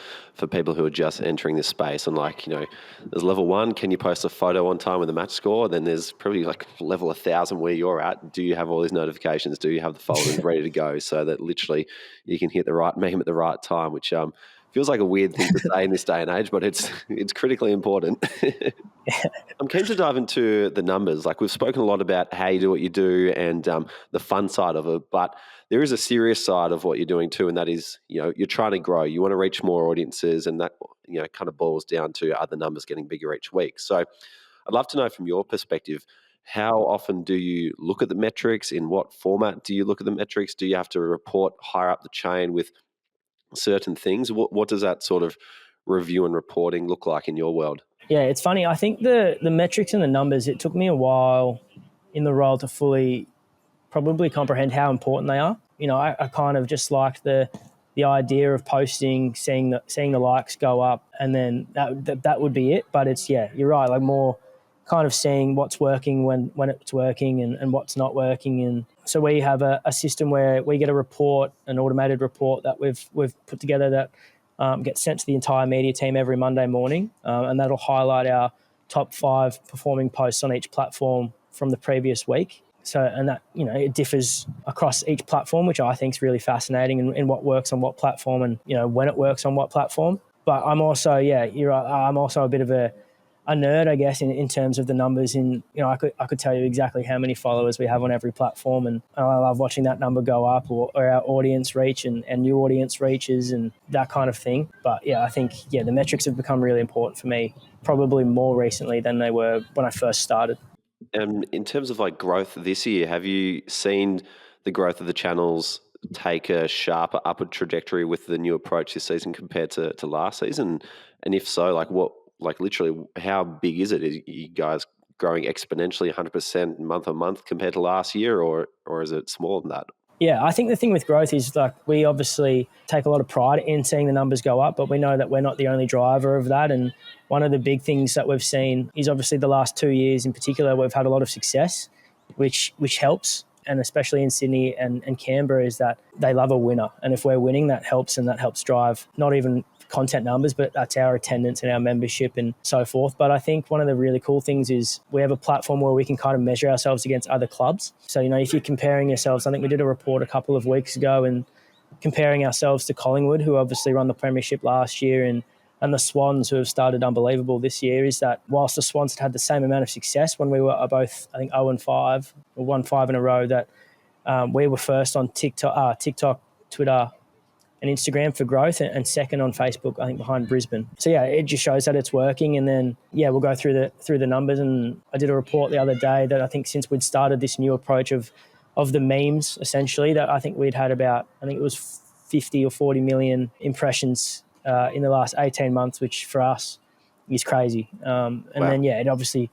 people who are just entering this space. And like, you know, there's level 1, can you post a photo on time with a match score? Then there's probably like level 1,000 where you're at. Do you have all these notifications? Do you have the folders ready to go so that literally you can hit the right meme at the right time, which Feels like a weird thing to say in this day and age, but it's critically important. I'm keen to dive into the numbers. Like, we've spoken a lot about how you do what you do and the fun side of it, but there is a serious side of what you're doing too, and that is, you're trying to grow. You want to reach more audiences, and that kind of boils down to other numbers getting bigger each week. So I'd love to know from your perspective, how often do you look at the metrics? In what format do you look at the metrics? Do you have to report higher up the chain with certain things? What does that sort of review and reporting look like in your world? Yeah, it's funny. I think the metrics and the numbers, it took me a while in the role to fully probably comprehend how important they are. I kind of just liked the idea of posting, seeing the likes go up, and then that would be it. But it's, you're right, like more kind of seeing what's working when it's working and what's not working. And so we have a system where we get a report, an automated report that we've put together that gets sent to the entire media team every Monday morning, and that'll highlight our top 5 performing posts on each platform from the previous week. So, and that, it differs across each platform, which I think is really fascinating, in what works on what platform and, when it works on what platform. But I'm also, you're right, I'm also a bit of a nerd, I guess, in terms of the numbers. I could tell you exactly how many followers we have on every platform, and I love watching that number go up, or our audience reach and new audience reaches and that kind of thing. But I think, the metrics have become really important for me, probably more recently than they were when I first started. And in terms of like growth this year, have you seen the growth of the channels take a sharper upward trajectory with the new approach this season compared to last season? And if so, literally, how big is it? Are you guys growing exponentially 100% month on month compared to last year, or is it smaller than that? Yeah, I think the thing with growth is, we obviously take a lot of pride in seeing the numbers go up, but we know that we're not the only driver of that. And one of the big things that we've seen is obviously the last 2 years in particular, we've had a lot of success, which helps. And especially in Sydney and Canberra, is that they love a winner. And if we're winning, that helps, and that helps drive not even content numbers, but that's our attendance and our membership and so forth. But I think one of the really cool things is we have a platform where we can kind of measure ourselves against other clubs. So, if you're comparing yourselves, I think we did a report a couple of weeks ago and comparing ourselves to Collingwood, who obviously won the premiership last year, and the Swans, who have started unbelievable this year, is that whilst the Swans had the same amount of success when we were both, I think, 0-5, or won 5 in a row, that we were first on TikTok, Twitter, and Instagram for growth, and second on Facebook, I think, behind Brisbane. So it just shows that it's working. And then we'll go through the numbers. And I did a report the other day that I think since we'd started this new approach of the memes, essentially, that I think we'd had about, I think it was 50 or 40 million impressions in the last 18 months, which for us is crazy. And wow. Then it obviously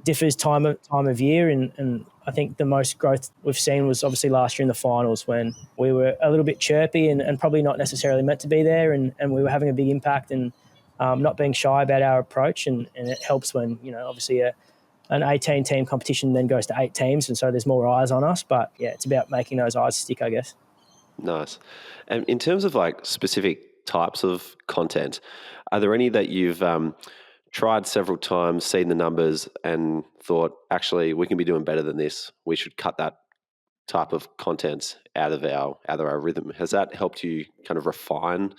differs time of year, and I think the most growth we've seen was obviously last year in the finals, when we were a little bit chirpy and probably not necessarily meant to be there, and we were having a big impact, and not being shy about our approach, and it helps when obviously an 18-team competition then goes to 8 teams, and so there's more eyes on us. But it's about making those eyes stick, I guess. Nice. And in terms of specific types of content, are there any that you've tried several times, seen the numbers and thought, actually, we can be doing better than this, we should cut that type of content out of our rhythm? Has that helped you kind of refine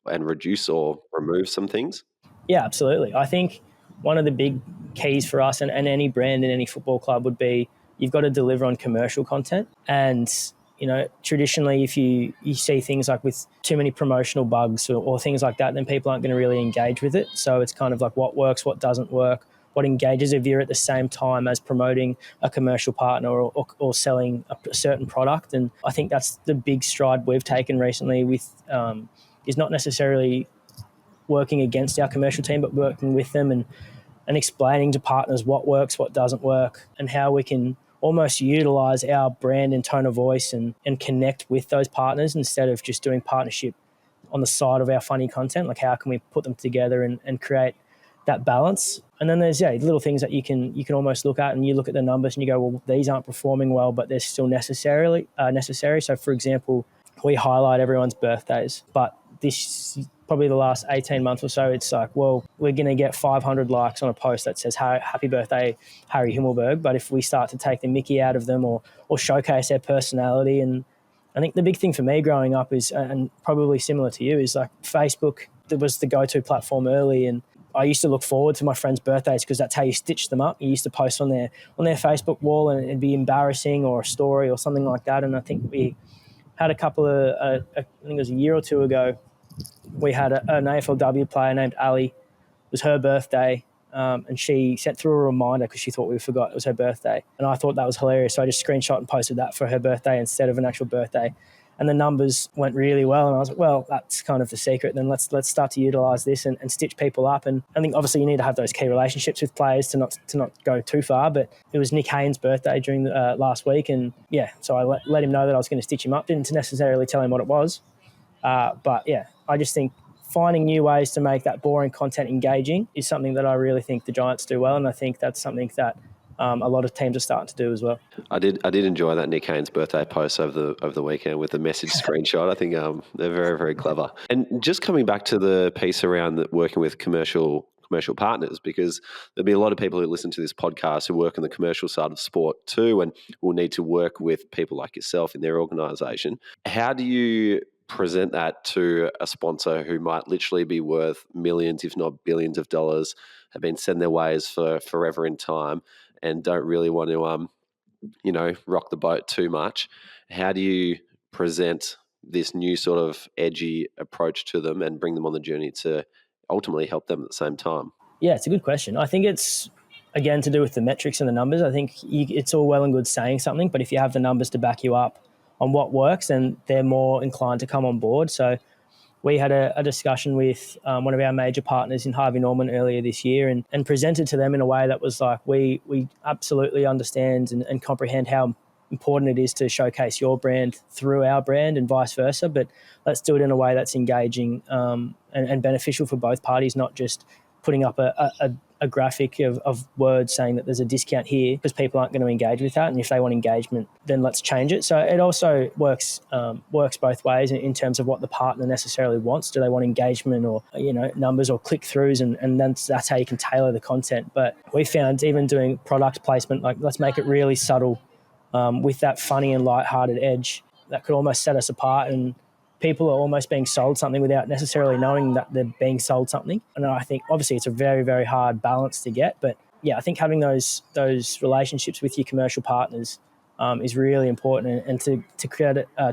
and reduce or remove some things? Yeah, absolutely. I think one of the big keys for us and any brand in any football club would be, you've got to deliver on commercial content. And traditionally, if you see things like with too many promotional bugs or things like that, then people aren't going to really engage with it. So it's kind of like what works, what doesn't work, what engages a viewer at the same time as promoting a commercial partner or selling a certain product. And I think that's the big stride we've taken recently with is not necessarily working against our commercial team, but working with them and explaining to partners what works, what doesn't work, and how we can almost utilize our brand and tone of voice and connect with those partners instead of just doing partnership on the side of our funny content. Like, how can we put them together and create that balance? And then there's little things that you can almost look at, and you look at the numbers and you go, well, these aren't performing well, but they're still necessary. So for example, we highlight everyone's birthdays, but this probably the last 18 months or so, it's like, well, we're going to get 500 likes on a post that says happy birthday, Harry Himmelberg. But if we start to take the mickey out of them or showcase their personality, and I think the big thing for me growing up is, and probably similar to you, is like Facebook it was the go-to platform early, and I used to look forward to my friends' birthdays because that's how you stitch them up. You used to post on their Facebook wall, and it'd be embarrassing or a story or something like that. And I think we had a couple of, I think it was a year or two ago, we had an AFLW player named Ali. It was her birthday, and she sent through a reminder because she thought we forgot it was her birthday. And I thought that was hilarious, so I just screenshot and posted that for her birthday instead of an actual birthday. And the numbers went really well, and I was like, well, that's kind of the secret. Then let's start to utilise this and stitch people up. And I think obviously you need to have those key relationships with players to not go too far. But it was Nick Haynes' birthday during the, last week, and yeah, so I let him know that I was going to stitch him up. Didn't necessarily tell him what it was, but yeah, I just think finding new ways to make that boring content engaging is something that I really think the Giants do well, and I think that's something that a lot of teams are starting to do as well. I did enjoy that Nick Haynes birthday post over the weekend with the message screenshot. I think they're very, very clever. And just coming back to the piece around working with commercial partners, because there'll be a lot of people who listen to this podcast who work on the commercial side of sport too, and will need to work with people like yourself in their organisation. How do you present that to a sponsor who might literally be worth millions, if not billions of dollars, have been set in their ways for forever in time, and don't really want to, rock the boat too much? How do you present this new sort of edgy approach to them and bring them on the journey to ultimately help them at the same time? Yeah, it's a good question. I think it's, again, to do with the metrics and the numbers. I think it's all well and good saying something, but if you have the numbers to back you up on what works, then they're more inclined to come on board. So we had a discussion with one of our major partners in Harvey Norman earlier this year, and presented to them in a way that was like, we absolutely understand and comprehend how important it is to showcase your brand through our brand and vice versa, but let's do it in a way that's engaging and beneficial for both parties, not just putting up a graphic of words saying that there's a discount here, because people aren't going to engage with that. And if they want engagement, then let's change it. So it also works both ways in terms of what the partner necessarily wants. Do they want engagement or numbers or click-throughs, and that's how you can tailor the content. But we found even doing product placement, like let's make it really subtle with that funny and lighthearted edge that could almost set us apart, and people are almost being sold something without necessarily knowing that they're being sold something. And I think obviously it's a very, very hard balance to get. But yeah, I think having those relationships with your commercial partners is really important. And to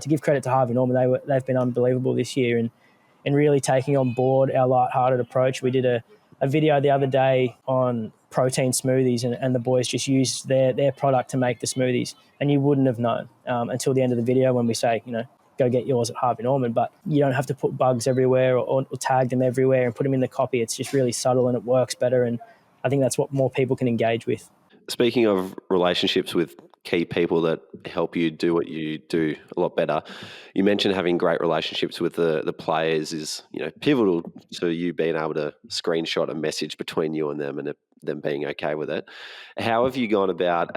give credit to Harvey Norman, they've been unbelievable this year in really taking on board our lighthearted approach. We did a video the other day on protein smoothies, and the boys just used their product to make the smoothies. And you wouldn't have known until the end of the video when we say, go get yours at Harvey Norman. But you don't have to put bugs everywhere or tag them everywhere and put them in the copy. It's just really subtle and it works better. And I think that's what more people can engage with. Speaking of relationships with key people that help you do what you do a lot better, you mentioned having great relationships with the players is pivotal to you being able to screenshot a message between you and them, and them being okay with it. How have you gone about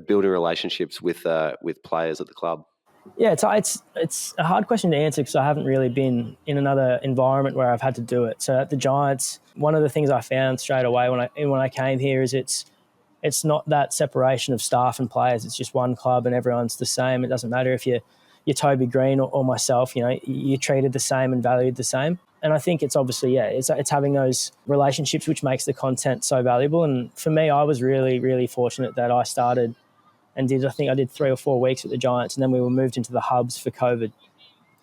building relationships with players at the club? Yeah, it's a hard question to answer because I haven't really been in another environment where I've had to do it. So at the Giants, one of the things I found straight away when I came here is it's not that separation of staff and players. It's just one club and everyone's the same. It doesn't matter if you're Toby Green or myself. You're treated the same and valued the same. And I think it's obviously, it's having those relationships which makes the content so valuable. And for me, I was really, really fortunate that I started and I did 3 or 4 weeks at the Giants, and then we were moved into the hubs for COVID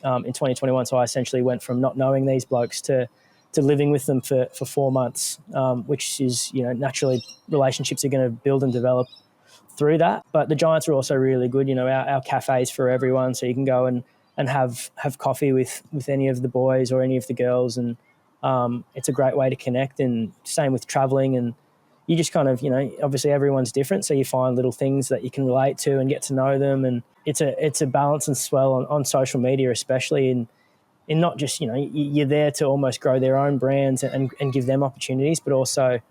in 2021. So I essentially went from not knowing these blokes to living with them for 4 months, which is, naturally relationships are going to build and develop through that. But the Giants are also really good. Our cafe's for everyone, so you can go and have coffee with any of the boys or any of the girls, and it's a great way to connect. And same with travelling, and you just kind of, obviously everyone's different, so you find little things that you can relate to and get to know them. And it's a balance and swell on social media, especially in not just, you're there to almost grow their own brands and give them opportunities, but also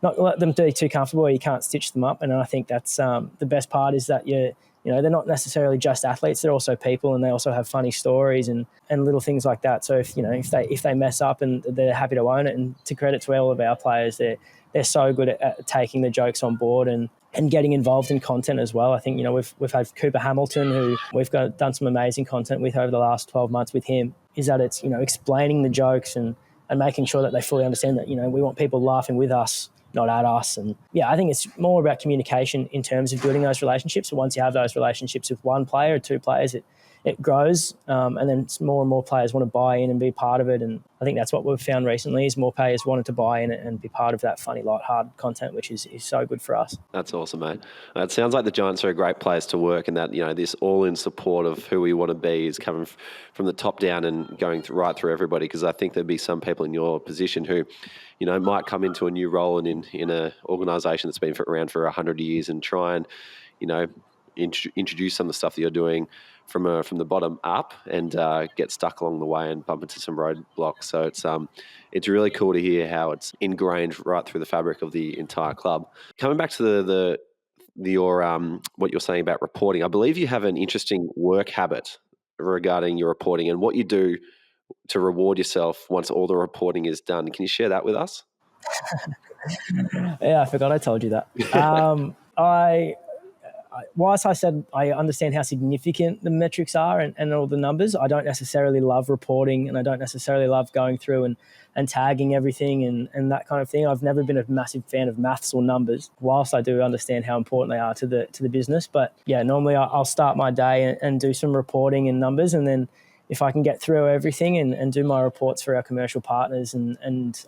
not let them be too comfortable where you can't stitch them up. And I think that's the best part is that they're not necessarily just athletes, they're also people, and they also have funny stories and little things like that. So if they mess up, and they're happy to own it, and to credit to all of our players, they're so good at taking the jokes on board, and and getting involved in content as well. I think, we've had Cooper Hamilton, who we've done some amazing content with over the last 12 months with him, is that it's, explaining the jokes and making sure that they fully understand that, we want people laughing with us, not at us. And yeah, I think it's more about communication in terms of building those relationships. So once you have those relationships with one player or two players, it grows, and then more and more players want to buy in and be part of it. And I think that's what we've found recently is more players wanted to buy in and be part of that funny, light-hearted content, which is so good for us. That's awesome, mate. It sounds like the Giants are a great place to work, and that this all-in support of who we want to be is coming from the top down and going right through everybody. Because I think there'd be some people in your position who, might come into a new role in an organisation that's been around for 100 years and try and, introduce some of the stuff that you're doing from the bottom up and get stuck along the way and bump into some roadblocks. So it's really cool to hear how it's ingrained right through the fabric of the entire club. Coming back to your what you're saying about reporting, I believe you have an interesting work habit regarding your reporting and what you do to reward yourself once all the reporting is done. Can you share that with us? Yeah, I forgot I told you that. Whilst I said I understand how significant the metrics are and all the numbers, I don't necessarily love reporting, and I don't necessarily love going through and tagging everything and that kind of thing. I've never been a massive fan of maths or numbers, whilst I do understand how important they are to the business. But yeah, normally I'll start my day and do some reporting and numbers, and then if I can get through everything and do my reports for our commercial partners and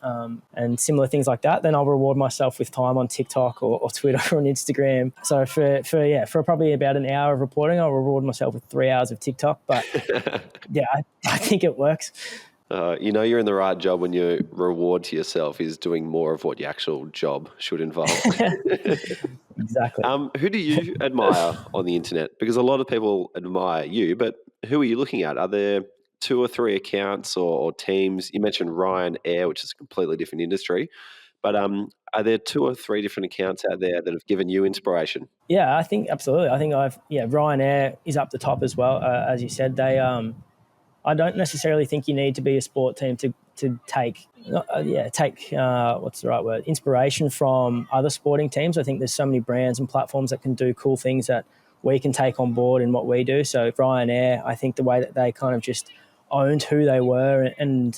similar things like that, then I'll reward myself with time on TikTok or Twitter or on Instagram. So for probably about an hour of reporting, I'll reward myself with 3 hours of TikTok. But yeah, I think it works. You're in the right job when your reward to yourself is doing more of what your actual job should involve. Exactly. Who do you admire on the internet? Because a lot of people admire you, but who are you looking at? Are there 2 or 3 accounts or teams? You mentioned Ryanair, which is a completely different industry, but are there 2 or 3 different accounts out there that have given you inspiration? Yeah, I think absolutely. I think Ryanair is up the top as well. As you said, they I don't necessarily think you need to be a sport team to take what's the right word, inspiration from other sporting teams. I think there's so many brands and platforms that can do cool things that we can take on board in what we do. So Ryanair, I think the way that they kind of just owned who they were and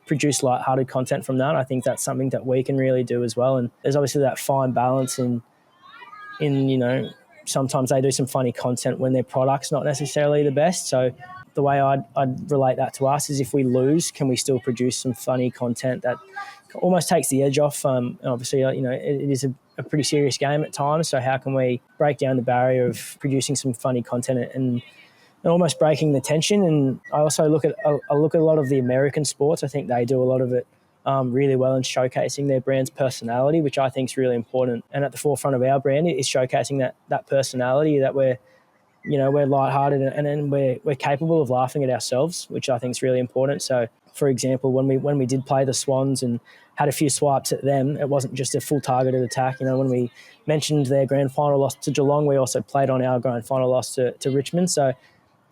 produce lighthearted content from that, I think that's something that we can really do as well. And there's obviously that fine balance in sometimes they do some funny content when their product's not necessarily the best. So the way I'd relate that to us is if we lose, can we still produce some funny content that almost takes the edge off? Obviously, it is a pretty serious game at times. So how can we break down the barrier of producing some funny content and almost breaking the tension? And I also look at a lot of the American sports. I think they do a lot of it really well in showcasing their brand's personality, which I think is really important. And at the forefront of our brand is showcasing that personality, that we're lighthearted and then we're capable of laughing at ourselves, which I think is really important. So, for example, when we did play the Swans and had a few swipes at them, it wasn't just a full targeted attack. When we mentioned their grand final loss to Geelong, we also played on our grand final loss to Richmond. So,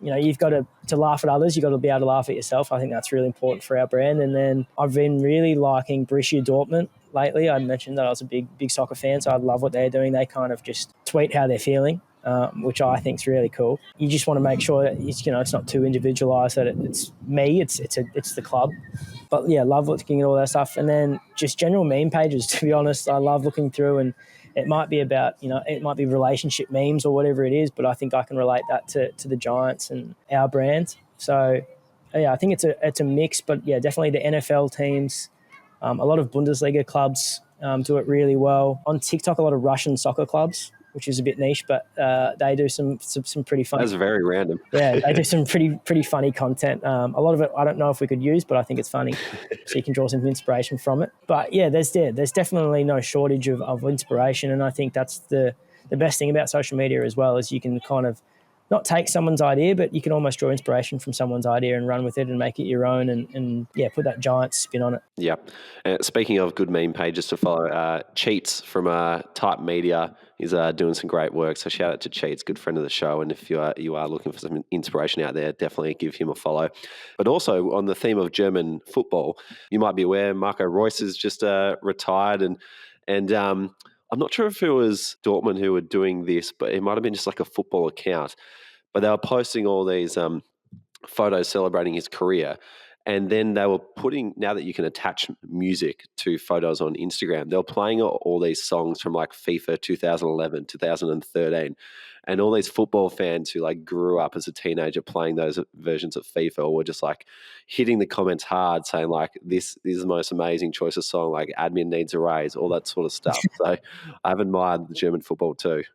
you've got to laugh at others. You've got to be able to laugh at yourself. I think that's really important for our brand. And then I've been really liking Borussia Dortmund lately. I mentioned that I was a big soccer fan, so I love what they're doing. They kind of just tweet how they're feeling, which I think is really cool. You just want to make sure that it's not too individualised, that it's me, it's the club. But yeah, love looking at all that stuff. And then just general meme pages, to be honest. I love looking through, and it might be about, it might be relationship memes or whatever it is, but I think I can relate that to the Giants and our brand. So yeah, I think it's a mix, but yeah, definitely the NFL teams, a lot of Bundesliga clubs do it really well. On TikTok, a lot of Russian soccer clubs, which is a bit niche, but they do some pretty funny. That's very random. Yeah, they do some pretty funny content. A lot of it I don't know if we could use, but I think it's funny, so you can draw some inspiration from it. But yeah, there's definitely no shortage of inspiration, and I think that's the best thing about social media as well, is you can kind of not take someone's idea, but you can almost draw inspiration from someone's idea and run with it and make it your own and put that giant spin on it. Yeah. Speaking of good meme pages to follow, Cheats from Type Media is doing some great work. So shout out to Cheats, good friend of the show. And if you are looking for some inspiration out there, definitely give him a follow. But also on the theme of German football, you might be aware Marco Reus has just retired and I'm not sure if it was Dortmund who were doing this, but it might have been just like a football account. But they were posting all these photos celebrating his career. And then they were putting, now that you can attach music to photos on Instagram, they were playing all these songs from like FIFA 2011, 2013. And all these football fans who like grew up as a teenager playing those versions of FIFA were just like hitting the comments hard, saying like, this is the most amazing choice of song, like admin needs a raise, all that sort of stuff. So I've admired the German football too.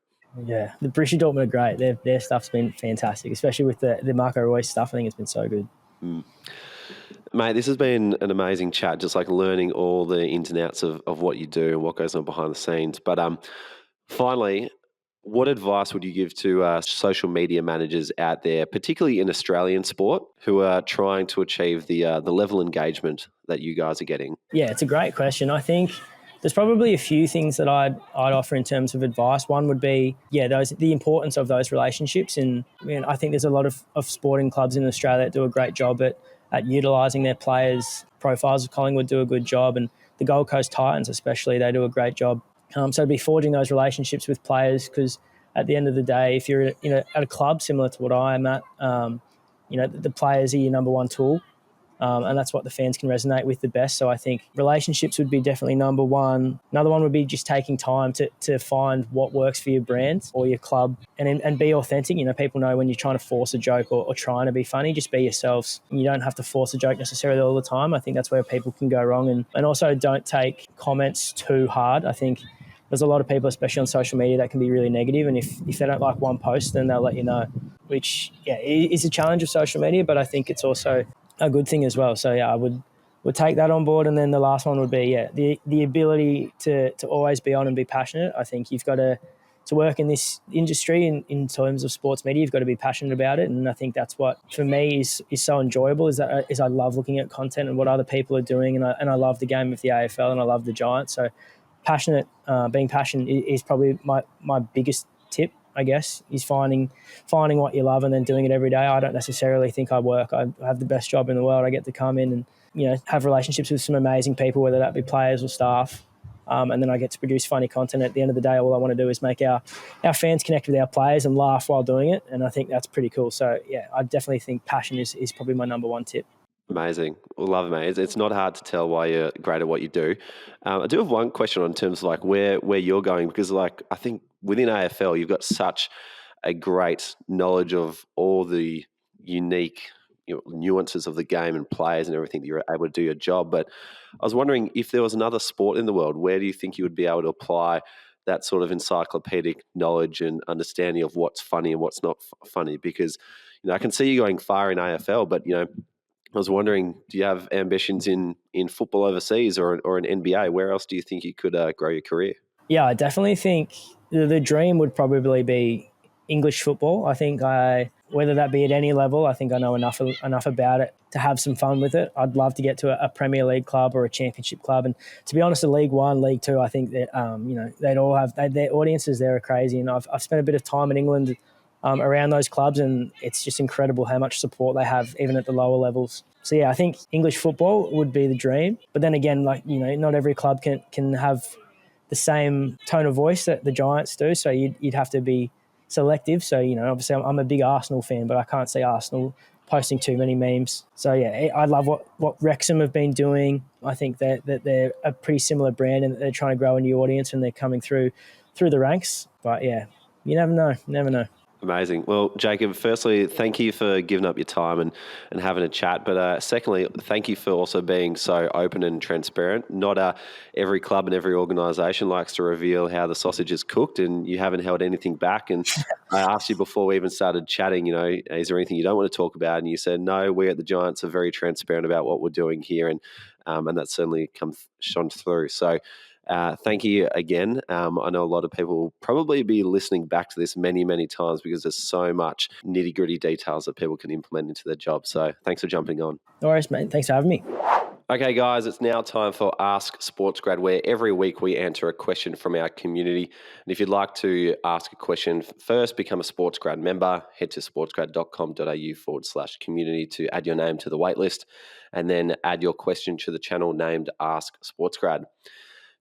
Yeah, the Borussia Dortmund are great. Their stuff's been fantastic, especially with the Marco Reus stuff. I think it's been so good. Mate, this has been an amazing chat, just like learning all the ins and outs of what you do and what goes on behind the scenes. But finally, what advice would you give to social media managers out there, particularly in Australian sport, who are trying to achieve the level of engagement that you guys are getting? Yeah, it's a great question. I think there's probably a few things that I'd offer in terms of advice. One would be, the importance of those relationships. And I think there's a lot of sporting clubs in Australia that do a great job at utilising their players. Profiles of Collingwood do a good job, and the Gold Coast Titans especially, they do a great job. So it'd be forging those relationships with players, because at the end of the day, if you're at a club similar to what I am at, the players are your number one tool. And that's what the fans can resonate with the best. So I think relationships would be definitely number one. Another one would be just taking time to find what works for your brand or your club and be authentic. People know when you're trying to force a joke or trying to be funny, just be yourselves. You don't have to force a joke necessarily all the time. I think that's where people can go wrong. And also don't take comments too hard. I think there's a lot of people, especially on social media, that can be really negative. And if they don't like one post, then they'll let you know, which is a challenge of social media, but I think it's also a good thing as well. So I would take that on board. And then the last one would be the ability to always be on and be passionate. I think you've got to work in this industry in terms of sports media, you've got to be passionate about it. And I think that's what for me is so enjoyable, is I love looking at content and what other people are doing, and I love the game of the AFL and I love the Giants. So being passionate is probably my biggest tip, I guess, is finding what you love and then doing it every day. I don't necessarily think I work. I have the best job in the world. I get to come in and have relationships with some amazing people, whether that be players or staff, and then I get to produce funny content. At the end of the day, all I want to do is make our fans connect with our players and laugh while doing it, and I think that's pretty cool. So I definitely think passion is probably my number one tip. Amazing. Well, love it, mate. It's not hard to tell why you're great at what you do. I do have one question in terms of like where you're going, because like I think within AFL you've got such a great knowledge of all the unique nuances of the game and players and everything that you're able to do your job. But I was wondering if there was another sport in the world, where do you think you would be able to apply that sort of encyclopedic knowledge and understanding of what's funny and what's not funny? Because I can see you going far in AFL, but I was wondering, do you have ambitions in football overseas or an NBA? Where else do you think you could grow your career? Yeah, I definitely think the dream would probably be English football. I think whether that be at any level, I think I know enough about it to have some fun with it. I'd love to get to a Premier League club or a Championship club. And to be honest, a League One, League Two, I think that they'd all have their audiences there are crazy. And I've spent a bit of time in England around those clubs, and it's just incredible how much support they have even at the lower levels. So I think English football would be the dream. But then again, not every club can have the same tone of voice that the Giants do. So you'd have to be selective. So obviously I'm a big Arsenal fan, but I can't see Arsenal posting too many memes. So I love what Wrexham have been doing. I think that they're a pretty similar brand and they're trying to grow a new audience and they're coming through the ranks. But you never know. Amazing. Well, Jacob, firstly, thank you for giving up your time and having a chat. But secondly, thank you for also being so open and transparent. Not every club and every organisation likes to reveal how the sausage is cooked, and you haven't held anything back. And I asked you before we even started chatting, is there anything you don't want to talk about? And you said, no, we at the Giants are very transparent about what we're doing here. And that certainly shone through. So thank you again. I know a lot of people will probably be listening back to this many, many times because there's so much nitty-gritty details that people can implement into their job. So thanks for jumping on. No worries, mate. Thanks for having me. Okay, guys, it's now time for Ask SportsGrad, where every week we answer a question from our community. And if you'd like to ask a question first, become a SportsGrad member. Head to sportsgrad.com.au/community to add your name to the waitlist, and then add your question to the channel named Ask SportsGrad.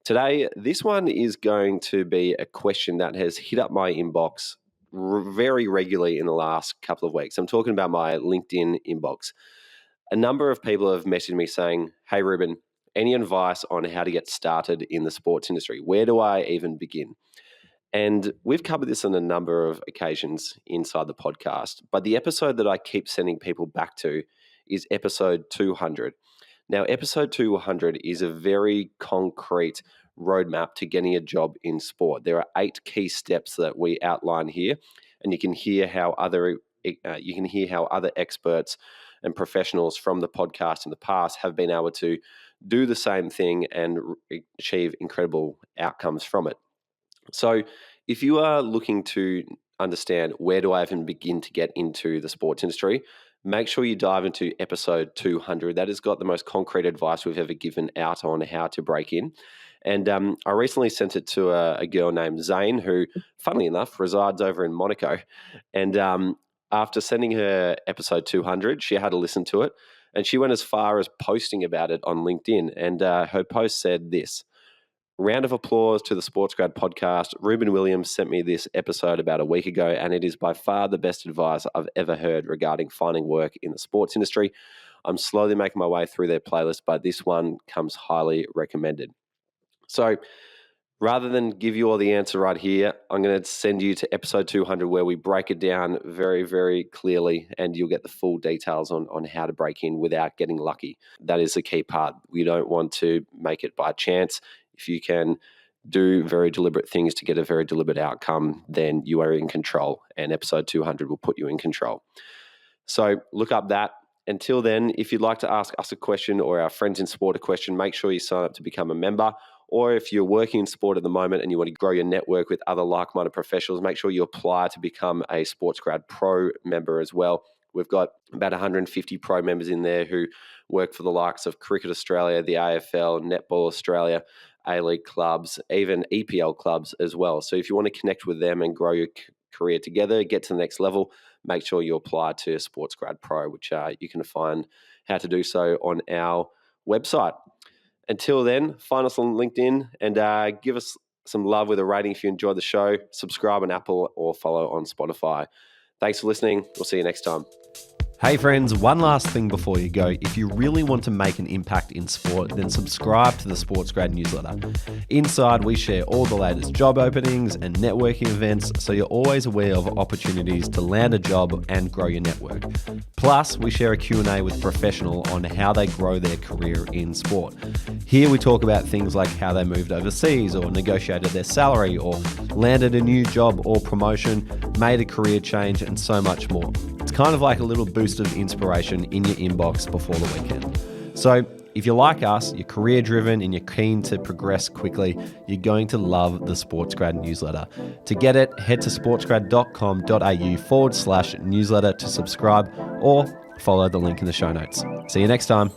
Today, this one is going to be a question that has hit up my inbox very regularly in the last couple of weeks. I'm talking about my LinkedIn inbox. A number of people have messaged me saying, hey, Ruben, any advice on how to get started in the sports industry? Where do I even begin? And we've covered this on a number of occasions inside the podcast, but the episode that I keep sending people back to is episode 200. Now, episode 200 is a very concrete roadmap to getting a job in sport. There are 8 key steps that we outline here, and you can hear how other experts and professionals from the podcast in the past have been able to do the same thing and achieve incredible outcomes from it. So if you are looking to understand where do I even begin to get into the sports industry, make sure you dive into episode 200. That has got the most concrete advice we've ever given out on how to break in. And I recently sent it to a girl named Zane, who, funnily enough, resides over in Monaco. And after sending her episode 200, she had to listen to it. And she went as far as posting about it on LinkedIn. And her post said this: round of applause to the SportsGrad podcast. Ruben Williams sent me this episode about a week ago, and it is by far the best advice I've ever heard regarding finding work in the sports industry. I'm slowly making my way through their playlist, but this one comes highly recommended. So rather than give you all the answer right here, I'm going to send you to episode 200 where we break it down very, very clearly, and you'll get the full details on how to break in without getting lucky. That is the key part. We don't want to make it by chance. If you can do very deliberate things to get a very deliberate outcome, then you are in control, and episode 200 will put you in control. So look up that. Until then, if you'd like to ask us a question or our friends in sport a question, make sure you sign up to become a member. Or if you're working in sport at the moment and you want to grow your network with other like-minded professionals, make sure you apply to become a SportsGrad Pro member as well. We've got about 150 pro members in there who work for the likes of Cricket Australia, the AFL, Netball Australia, A-League clubs, even EPL clubs as well. So if you want to connect with them and grow your career together, get to the next level, make sure you apply to SportsGrad Pro, which you can find how to do so on our website. Until then, find us on LinkedIn and give us some love with a rating if you enjoyed the show. Subscribe on Apple or follow on Spotify. Thanks for listening. We'll see you next time. Hey friends, one last thing before you go. If you really want to make an impact in sport, then subscribe to the SportsGrad newsletter. Inside, we share all the latest job openings and networking events, so you're always aware of opportunities to land a job and grow your network. Plus, we share a Q&A with a professional on how they grow their career in sport. Here we talk about things like how they moved overseas or negotiated their salary or landed a new job or promotion, made a career change, and so much more. It's kind of like a little boost of inspiration in your inbox before the weekend. So if you're like us, you're career driven and you're keen to progress quickly, you're going to love the SportsGrad newsletter. To get it, head to sportsgrad.com.au/newsletter to subscribe or follow the link in the show notes. See you next time.